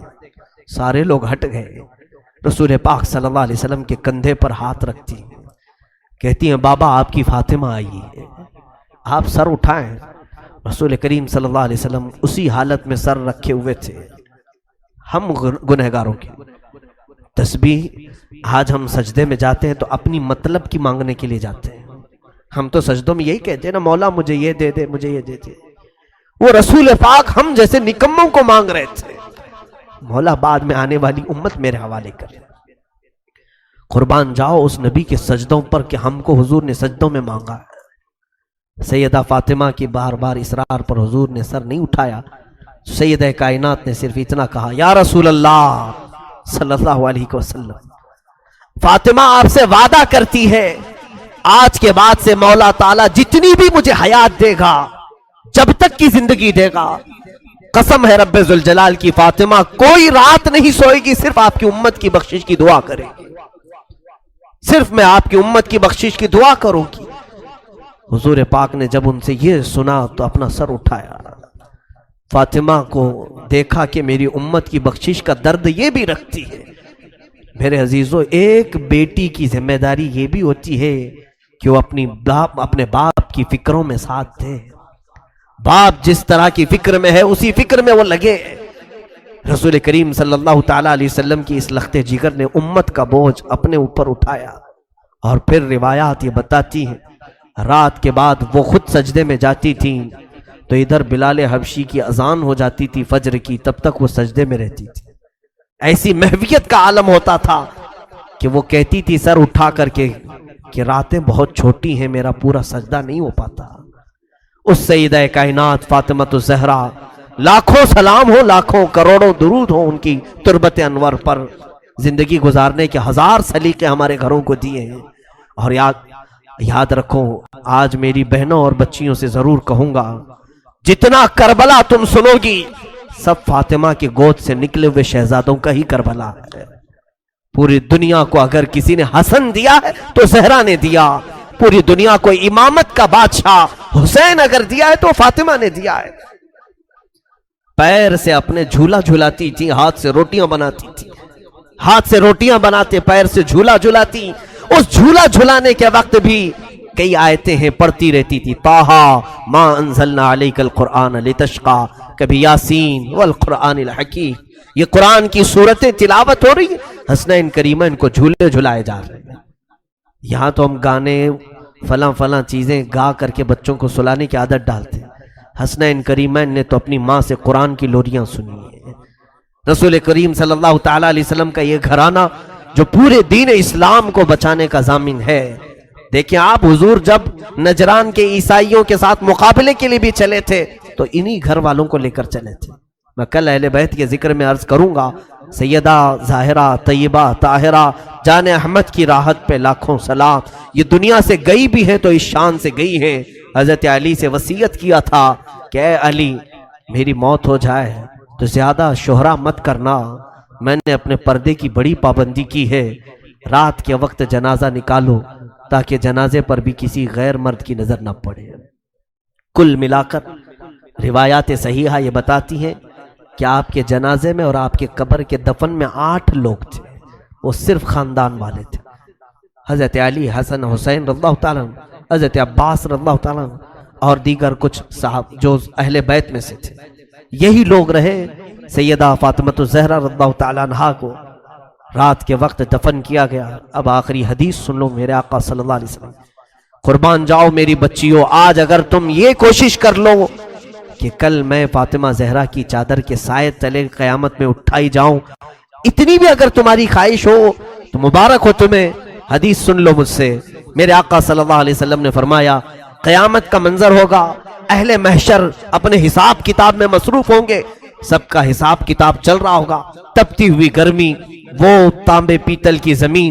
سارے لوگ ہٹ گئے. رسول پاک صلی اللہ علیہ وسلم کے کندھے پر ہاتھ رکھتی ہیں، کہتی ہیں بابا آپ کی فاطمہ آئی ہے، آپ سر اٹھائیں. رسول کریم صلی اللہ علیہ وسلم اسی حالت میں سر رکھے ہوئے تھے. ہم گنہگاروں کی تسبیح آج ہم سجدے میں جاتے ہیں تو اپنی مطلب کی مانگنے کے لیے جاتے ہیں. ہم تو سجدوں میں یہی کہتے ہیں نا، مولا مجھے یہ دے دے، مجھے یہ دے دے. وہ رسول پاک ہم جیسے نکموں کو مانگ رہے تھے. مولا بعد میں آنے والی امت میرے حوالے کر. قربان جاؤ اس نبی کے سجدوں پر کہ ہم کو حضور نے سجدوں میں مانگا ہے. سیدہ فاطمہ کی بار بار اصرار پر حضور نے سر نہیں اٹھایا. سیدہ کائنات نے صرف اتنا کہا یا رسول اللہ صلی اللہ علیہ وسلم، فاطمہ آپ سے وعدہ کرتی ہے آج کے بعد سے مولا تعالیٰ جتنی بھی مجھے حیات دے گا، جب تک کی زندگی دے گا، قسم ہے رب ذوالجلال کی، فاطمہ کوئی رات نہیں سوئے گی، صرف آپ کی امت کی بخشش کی دعا کرے گی. صرف میں آپ کی امت کی بخشش کی دعا کروں گی. حضور پاک نے جب ان سے یہ سنا تو اپنا سر اٹھایا. فاطمہ کو دیکھا کہ میری امت کی بخشش کا درد یہ بھی رکھتی ہے. میرے عزیزو، ایک بیٹی کی ذمہ داری یہ بھی ہوتی ہے کہ وہ اپنے باپ کی فکروں میں ساتھ دے. باپ جس طرح کی فکر میں ہے اسی فکر میں وہ لگے. رسول کریم صلی اللہ تعالیٰ علیہ وسلم کی اس لخت جگر نے امت کا بوجھ اپنے اوپر اٹھایا. اور پھر روایات یہ بتاتی ہیں رات کے بعد وہ خود سجدے میں جاتی تھیں تو ادھر بلال حبشی کی اذان ہو جاتی تھی فجر کی، تب تک وہ سجدے میں رہتی تھی. ایسی محویت کا عالم ہوتا تھا کہ وہ کہتی تھی سر اٹھا کر کے کہ راتیں بہت چھوٹی ہیں، میرا پورا سجدہ نہیں ہو پاتا. اس سیدہ کائنات فاطمۃ الزہرا، لاکھوں سلام ہو، لاکھوں کروڑوں درود ہو ان کی تربت انور پر. زندگی گزارنے کے ہزار سلیقے ہمارے گھروں کو دیے ہیں. اور یاد رکھو، آج میری بہنوں اور بچیوں سے ضرور کہوں گا، جتنا کربلا تم سنو گی سب فاطمہ کے گود سے نکلے ہوئے شہزادوں کا ہی کربلا ہے. پوری دنیا کو اگر کسی نے حسن دیا ہے تو زہرا نے دیا. پوری دنیا کو امامت کا بادشاہ حسین اگر دیا ہے تو فاطمہ نے دیا ہے. پیر سے اپنے جھولا جھلاتی تھی، ہاتھ سے روٹیاں بناتی تھی، ہاتھ سے روٹیاں بناتے پیر سے جھولا جھلاتی. اس جھولا جھلانے کے وقت بھی کئی آیتیں ہیں پڑھتی رہتی تھی. طٰہٰ ما انزلنا علیک القرآن لتشقیٰ، کبھی یاسین والقرآن الحکیم. یہ قرآن کی صورتیں تلاوت ہو رہی ہیں، حسنین کریمین کو جھولے جھلائے جا رہے ہیں. یہاں تو ہم گانے فلاں چیزیں گا کر کے بچوں کو سلانے کی عادت ڈالتے ہیں. حسنین کریمین نے تو اپنی ماں سے قرآن کی لوریاں سنی ہیں. رسول کریم صلی اللہ تعالیٰ علیہ وسلم کا یہ گھرانہ جو پورے دین اسلام کو بچانے کا ضامن ہے. دیکھیں آپ، حضور جب نجران کے عیسائیوں کے ساتھ مقابلے کے لیے بھی چلے تھے تو انہی گھر والوں کو لے کر چلے تھے. میں کل اہل بیت کے ذکر میں عرض کروں گا، سیدہ ظاہرہ طیبہ طاہرہ جان احمد کی راحت پہ لاکھوں سلام. یہ دنیا سے گئی بھی ہیں تو اس شان سے گئی ہیں. حضرت علی سے وصیت کیا تھا کہ اے علی، میری موت ہو جائے تو زیادہ شہرا مت کرنا. میں نے اپنے پردے کی بڑی پابندی کی ہے، رات کے وقت جنازہ نکالو تاکہ جنازے پر بھی کسی غیر مرد کی نظر نہ پڑے. کل ملا کر روایات صحیحہ یہ بتاتی ہیں کہ آپ کے جنازے میں اور آپ کے قبر کے دفن میں 8 لوگ تھے، وہ صرف خاندان والے تھے. حضرت علی، حسن، حسین رضی اللہ تعالیٰ عنہ، حضرت عباس رضی اللہ تعالیٰ عنہ اور دیگر کچھ صاحب جو اہل بیت میں سے تھے. یہی لوگ رہے. سیدہ فاطمۃ الزہرا رضی اللہ تعالیٰ عنہا کو رات کے وقت دفن کیا گیا. اب آخری حدیث سن لو میرے آقا صلی اللہ علیہ وسلم. قربان جاؤ میری بچیوں، آج اگر تم یہ کوشش کر لو کہ کل میں فاطمہ زہرا کی چادر کے سائے تلے قیامت میں اٹھائی جاؤں، اتنی بھی اگر تمہاری خواہش ہو تو مبارک ہو تمہیں. حدیث سن لو مجھ سے. میرے آقا صلی اللہ علیہ وسلم نے فرمایا قیامت کا منظر ہوگا، اہل محشر اپنے حساب کتاب میں مصروف ہوں گے، سب کا حساب کتاب چل رہا ہوگا. تپتی ہوئی گرمی، وہ تانبے پیتل کی زمین،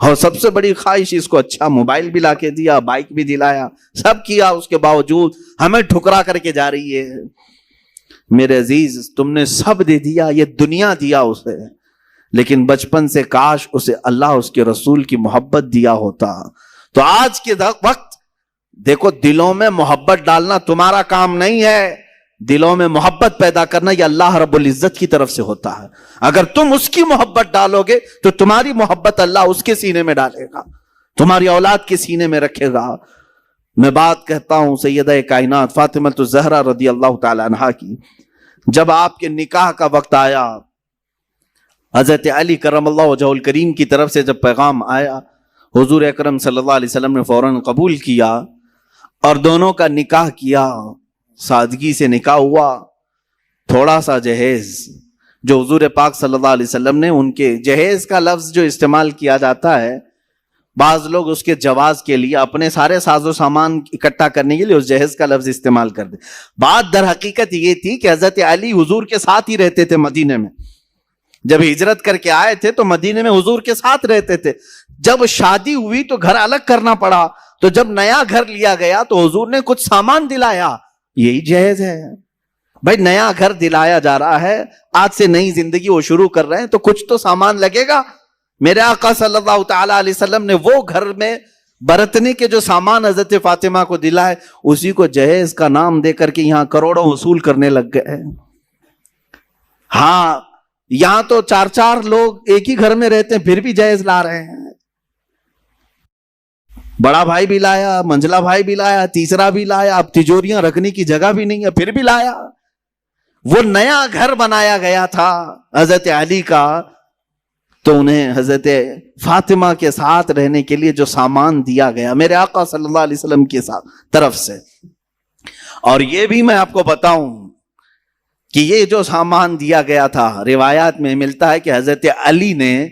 اور سب سے بڑی خواہش اس کو اچھا موبائل بھی لا کے دیا, بائک بھی دلایا, سب کیا, اس کے باوجود ہمیں ٹھکرا کر کے جا رہی ہے. میرے عزیز, تم نے سب دے دیا, یہ دنیا دیا اسے, لیکن بچپن سے کاش اسے اللہ اس کے رسول کی محبت دیا ہوتا. تو آج کے وقت دیکھو, دلوں میں محبت ڈالنا تمہارا کام نہیں ہے, دلوں میں محبت پیدا کرنا یہ اللہ رب العزت کی طرف سے ہوتا ہے. اگر تم اس کی محبت ڈالو گے تو تمہاری محبت اللہ اس کے سینے میں ڈالے گا, تمہاری اولاد کے سینے میں رکھے گا. میں بات کہتا ہوں سیدہ کائنات فاطمہ الزہرا رضی اللہ تعالی عنہا کی. جب آپ کے نکاح کا وقت آیا, حضرت علی کرم اللہ وجہہ الکریم کی طرف سے جب پیغام آیا, حضور اکرم صلی اللہ علیہ وسلم نے فوراً قبول کیا اور دونوں کا نکاح کیا. سادگی سے نکاح ہوا. تھوڑا سا جہیز جو حضور پاک صلی اللہ علیہ وسلم نے, ان کے جہیز کا لفظ جو استعمال کیا جاتا ہے, بعض لوگ اس کے جواز کے لیے اپنے سارے ساز و سامان اکٹھا کرنے کے لیے اس جہیز کا لفظ استعمال کر دے. بات در حقیقت یہ تھی کہ حضرت علی حضور کے ساتھ ہی رہتے تھے مدینے میں. جب ہجرت کر کے آئے تھے تو مدینے میں حضور کے ساتھ رہتے تھے. جب شادی ہوئی تو گھر الگ کرنا پڑا, تو جب نیا گھر لیا گیا تو حضور نے کچھ سامان دلایا. یہی جہیز ہے بھائی, نیا گھر دلایا جا رہا ہے, آج سے نئی زندگی وہ شروع کر رہے ہیں, تو کچھ تو سامان لگے گا. میرے آقا صلی اللہ تعالی علیہ وسلم نے وہ گھر میں برتنے کے جو سامان حضرت فاطمہ کو دلائے, اسی کو جہیز کا نام دے کر کے یہاں کروڑوں وصول کرنے لگ گئے. ہاں, یہاں تو 4 لوگ ایک ہی گھر میں رہتے ہیں, پھر بھی جہیز لا رہے ہیں. بڑا بھائی بھی لایا, منجلا بھائی بھی لایا, تیسرا بھی لایا, اب تجوریاں رکھنے کی جگہ بھی نہیں ہے, پھر بھی لایا. وہ نیا گھر بنایا گیا تھا حضرت علی کا, تو انہیں حضرت فاطمہ کے ساتھ رہنے کے لیے جو سامان دیا گیا میرے آقا صلی اللہ علیہ وسلم کے طرف سے. اور یہ بھی میں آپ کو بتاؤں کہ یہ جو سامان دیا گیا تھا, روایات میں ملتا ہے کہ حضرت علی نے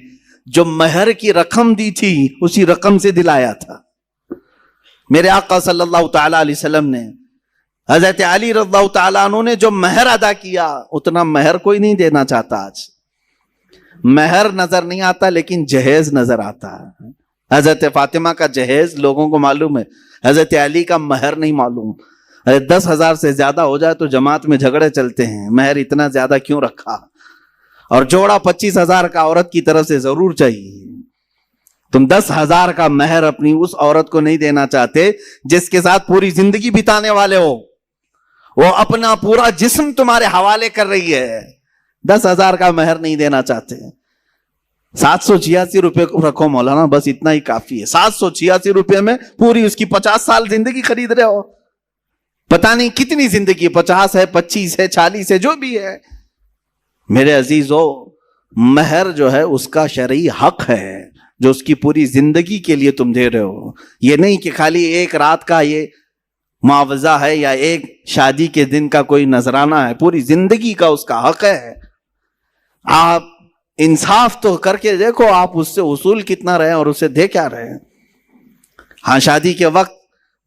جو مہر کی رقم دی تھی اسی رقم سے دلایا تھا. میرے آقا صلی اللہ تعالی علیہ وسلم نے, حضرت علی رضی اللہ تعالیٰ عنہ نے جو مہر ادا کیا, اتنا مہر کوئی نہیں دینا چاہتا. آج مہر نظر نہیں آتا لیکن جہیز نظر آتا ہے. حضرت فاطمہ کا جہیز لوگوں کو معلوم ہے, حضرت علی کا مہر نہیں معلوم. 10,000 سے زیادہ ہو جائے تو جماعت میں جھگڑے چلتے ہیں, مہر اتنا زیادہ کیوں رکھا, اور جوڑا 25,000 کا عورت کی طرف سے ضرور چاہیے. تم 10,000 کا مہر اپنی اس عورت کو نہیں دینا چاہتے جس کے ساتھ پوری زندگی بتانے والے ہو, وہ اپنا پورا جسم تمہارے حوالے کر رہی ہے. 10,000 کا مہر نہیں دینا چاہتے. 786 روپے رکھو مولانا, بس اتنا ہی کافی ہے. 786 روپے میں پوری اس کی 50 سال زندگی خرید رہے ہو. پتہ نہیں کتنی زندگی, 50 ہے, 25 ہے, 40 ہے, جو بھی ہے. میرے عزیزو, مہر جو ہے اس کا شرعی حق ہے جو اس کی پوری زندگی کے لیے تم دے رہے ہو. یہ نہیں کہ خالی ایک رات کا یہ معاوضہ ہے یا ایک شادی کے دن کا کوئی نذرانہ ہے, پوری زندگی کا اس کا حق ہے. آپ انصاف تو کر کے دیکھو, آپ اس سے اصول کتنا رہے اور اسے دے کیا رہے. ہاں, شادی کے وقت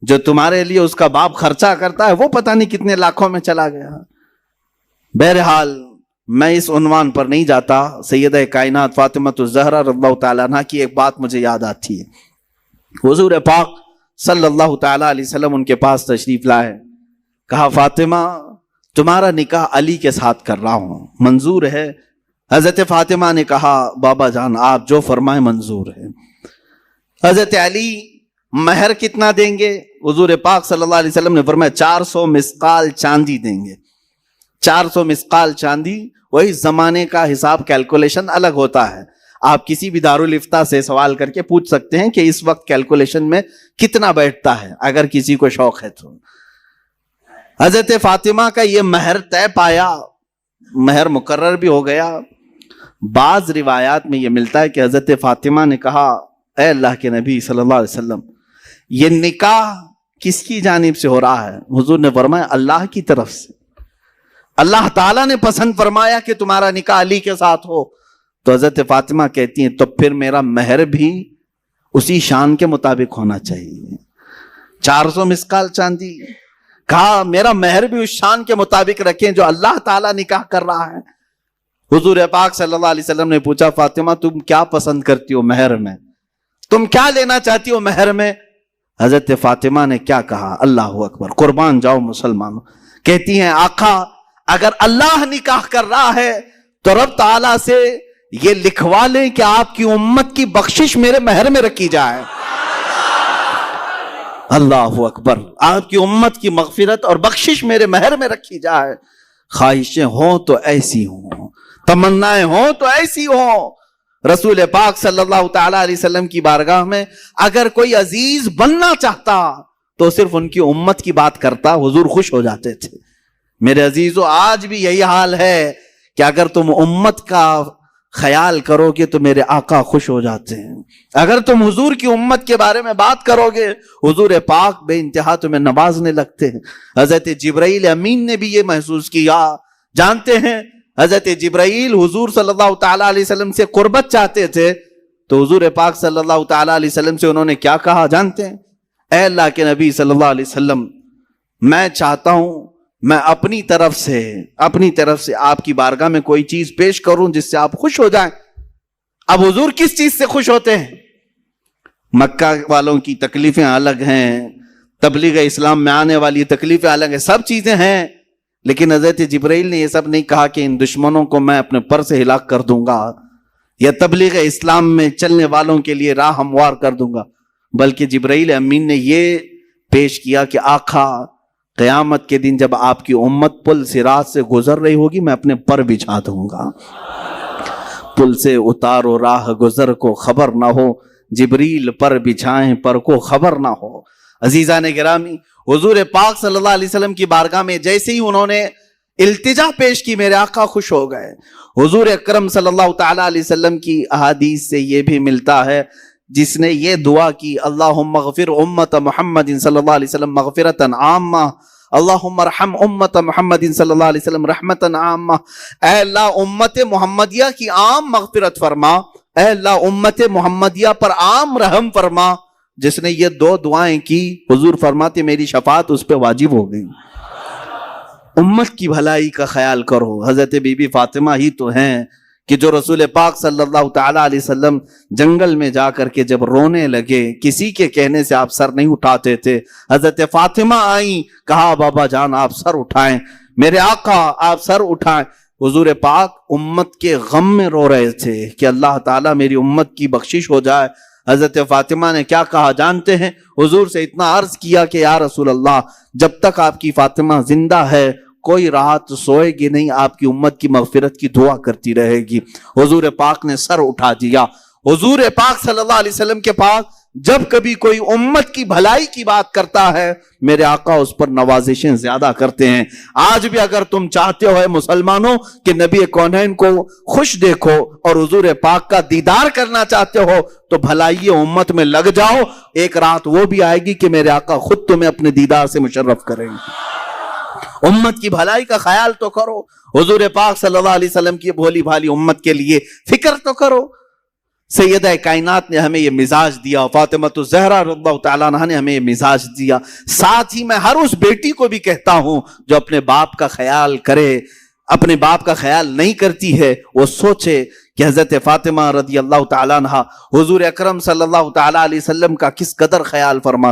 جو تمہارے لیے اس کا باپ خرچہ کرتا ہے وہ پتہ نہیں کتنے لاکھوں میں چلا گیا. بہرحال میں اس عنوان پر نہیں جاتا. سیدہ کائنات فاطمہ الزہرا رضی اللہ تعالیٰ عنہ کی ایک بات مجھے یاد آتی ہے. حضور پاک صلی اللہ تعالیٰ علیہ وسلم ان کے پاس تشریف لائے, کہا فاطمہ تمہارا نکاح علی کے ساتھ کر رہا ہوں, منظور ہے؟ حضرت فاطمہ نے کہا بابا جان آپ جو فرمائیں منظور ہے. حضرت علی مہر کتنا دیں گے؟ حضور پاک صلی اللہ علیہ وسلم نے فرمایا 400 مسقال چاندی دیں گے. 400 مسقال چاندی, وہی زمانے کا حساب کیلکولیشن الگ ہوتا ہے. آپ کسی بھی دارالفتہ سے سوال کر کے پوچھ سکتے ہیں کہ اس وقت کیلکولیشن میں کتنا بیٹھتا ہے, اگر کسی کو شوق ہے تو. حضرت فاطمہ کا یہ مہر طے پایا, مہر مقرر بھی ہو گیا. بعض روایات میں یہ ملتا ہے کہ حضرت فاطمہ نے کہا اے اللہ کے نبی صلی اللہ علیہ وسلم, یہ نکاح کس کی جانب سے ہو رہا ہے؟ حضور نے فرمایا اللہ کی طرف سے. اللہ تعالیٰ نے پسند فرمایا کہ تمہارا نکاح علی کے ساتھ ہو. تو حضرت فاطمہ کہتی ہیں تو پھر میرا مہر بھی اسی شان کے مطابق ہونا چاہیے. 400 مسقال چاندی, کہا میرا مہر بھی اس شان کے مطابق رکھیں جو اللہ تعالیٰ نکاح کر رہا ہے. حضور پاک صلی اللہ علیہ وسلم نے پوچھا فاطمہ تم کیا پسند کرتی ہو مہر میں؟ تم کیا لینا چاہتی ہو مہر میں؟ حضرت فاطمہ نے کیا کہا؟ اللہ اکبر، قربان جاؤ مسلمانوں، کہتی ہیں آقا اگر اللہ نکاح کر رہا ہے تو رب تعالیٰ سے یہ لکھوا لیں کہ آپ کی امت کی بخشش میرے مہر میں رکھی جائے۔ اللہ اکبر، آپ کی امت کی مغفرت اور بخشش میرے مہر میں رکھی جائے۔ خواہشیں ہوں تو ایسی ہوں، تمنائیں ہوں تو ایسی ہوں۔ رسول پاک صلی اللہ تعالی علیہ وسلم کی بارگاہ میں اگر کوئی عزیز بننا چاہتا تو صرف ان کی امت کی بات کرتا، حضور خوش ہو جاتے تھے۔ میرے عزیزو، آج بھی یہی حال ہے کہ اگر تم امت کا خیال کرو گے تو میرے آقا خوش ہو جاتے ہیں۔ اگر تم حضور کی امت کے بارے میں بات کرو گے، حضور پاک بے انتہا تمہیں نوازنے لگتے ہیں۔ حضرت جبرائیل امین نے بھی یہ محسوس کیا۔ جانتے ہیں حضرت جبرائیل حضور صلی اللہ تعالیٰ علیہ وسلم سے قربت چاہتے تھے تو حضور پاک صلی اللہ تعالیٰ علیہ وسلم سے انہوں نے کیا کہا جانتے ہیں؟ اے اللہ کے نبی صلی اللہ علیہ وسلم، میں چاہتا ہوں میں اپنی طرف سے آپ کی بارگاہ میں کوئی چیز پیش کروں جس سے آپ خوش ہو جائیں۔ اب حضور کس چیز سے خوش ہوتے ہیں؟ مکہ والوں کی تکلیفیں الگ ہیں، تبلیغ اسلام میں آنے والی تکلیفیں الگ ہیں، سب چیزیں ہیں، لیکن حضرت جبرائیل نے یہ سب نہیں کہا کہ ان دشمنوں کو میں اپنے پر سے ہلاک کر دوں گا یا تبلیغ اسلام میں چلنے والوں کے لیے راہ ہموار کر دوں گا، بلکہ جبرائیل امین نے یہ پیش کیا کہ آقا قیامت کے دن جب آپ کی امت پل صراط سے گزر رہی ہوگی میں اپنے پر بچھا دوں گا۔ پل سے اتارو راہ گزر کو خبر نہ ہو، جبریل پر بچھائیں پر کو خبر نہ ہو۔ عزیزان گرامی، حضور پاک صلی اللہ علیہ وسلم کی بارگاہ میں جیسے ہی انہوں نے التجا پیش کی میرے آقا خوش ہو گئے۔ حضور اکرم صلی اللہ تعالیٰ علیہ وسلم کی احادیث سے یہ بھی ملتا ہے، جس نے یہ دعا کی اللہم اغفر امت محمد صلی اللہ علیہ وسلم مغفرتا عامہ، اللہم ارحم امت محمد صلی اللہ علیہ وسلم رحمتا عامہ، اے اللہ امت محمدیہ کی عام مغفرت فرما، اے اللہ امت محمدیہ پر عام رحم فرما۔ جس نے یہ دو دعائیں کی حضور فرماتے میری شفاعت اس پہ واجب ہو گئی۔ امت کی بھلائی کا خیال کرو۔ حضرت بی بی فاطمہ ہی تو ہیں کہ جو رسول پاک صلی اللہ تعالیٰ علیہ وسلم جنگل میں جا کر کے جب رونے لگے، کسی کے کہنے سے آپ سر نہیں اٹھاتے تھے، حضرت فاطمہ آئیں، کہا بابا جان آپ سر اٹھائیں، میرے آقا آپ سر اٹھائیں۔ حضور پاک امت کے غم میں رو رہے تھے کہ اللہ تعالیٰ میری امت کی بخشش ہو جائے۔ حضرت فاطمہ نے کیا کہا جانتے ہیں؟ حضور سے اتنا عرض کیا کہ یا رسول اللہ جب تک آپ کی فاطمہ زندہ ہے کوئی رات سوئے گی نہیں، آپ کی امت کی مغفرت کی دعا کرتی رہے گی۔ حضور پاک نے سر اٹھا دیا۔ حضور پاک صلی اللہ علیہ وسلم کے پاس جب کبھی کوئی امت کی بھلائی کی بات کرتا ہے میرے آقا اس پر نوازشیں زیادہ کرتے ہیں۔ آج بھی اگر تم چاہتے ہو اے مسلمانوں کہ نبی کونین کو خوش دیکھو اور حضور پاک کا دیدار کرنا چاہتے ہو تو بھلائی امت میں لگ جاؤ، ایک رات وہ بھی آئے گی کہ میرے آقا خود تمہیں اپنے دیدار سے مشرف کریں گے۔ امت کی بھلائی کا خیال تو کرو، حضور پاک صلی اللہ علیہ وسلم کی بھولی بھالی امت کے لیے فکر تو کرو۔ سیدہ کائنات نے ہمیں یہ مزاج دیا، فاطمہ الزہرا رضی اللہ تعالیٰ عنہا نے ہمیں یہ مزاج دیا۔ ساتھ ہی میں ہر اس بیٹی کو بھی کہتا ہوں جو اپنے باپ کا خیال کرے، اپنے باپ کا خیال نہیں کرتی ہے، وہ سوچے کہ حضرت فاطمہ رضی اللہ تعالیٰ عنہا حضور اکرم صلی اللہ تعالیٰ علیہ وسلم کا کس قدر خیال فرماتے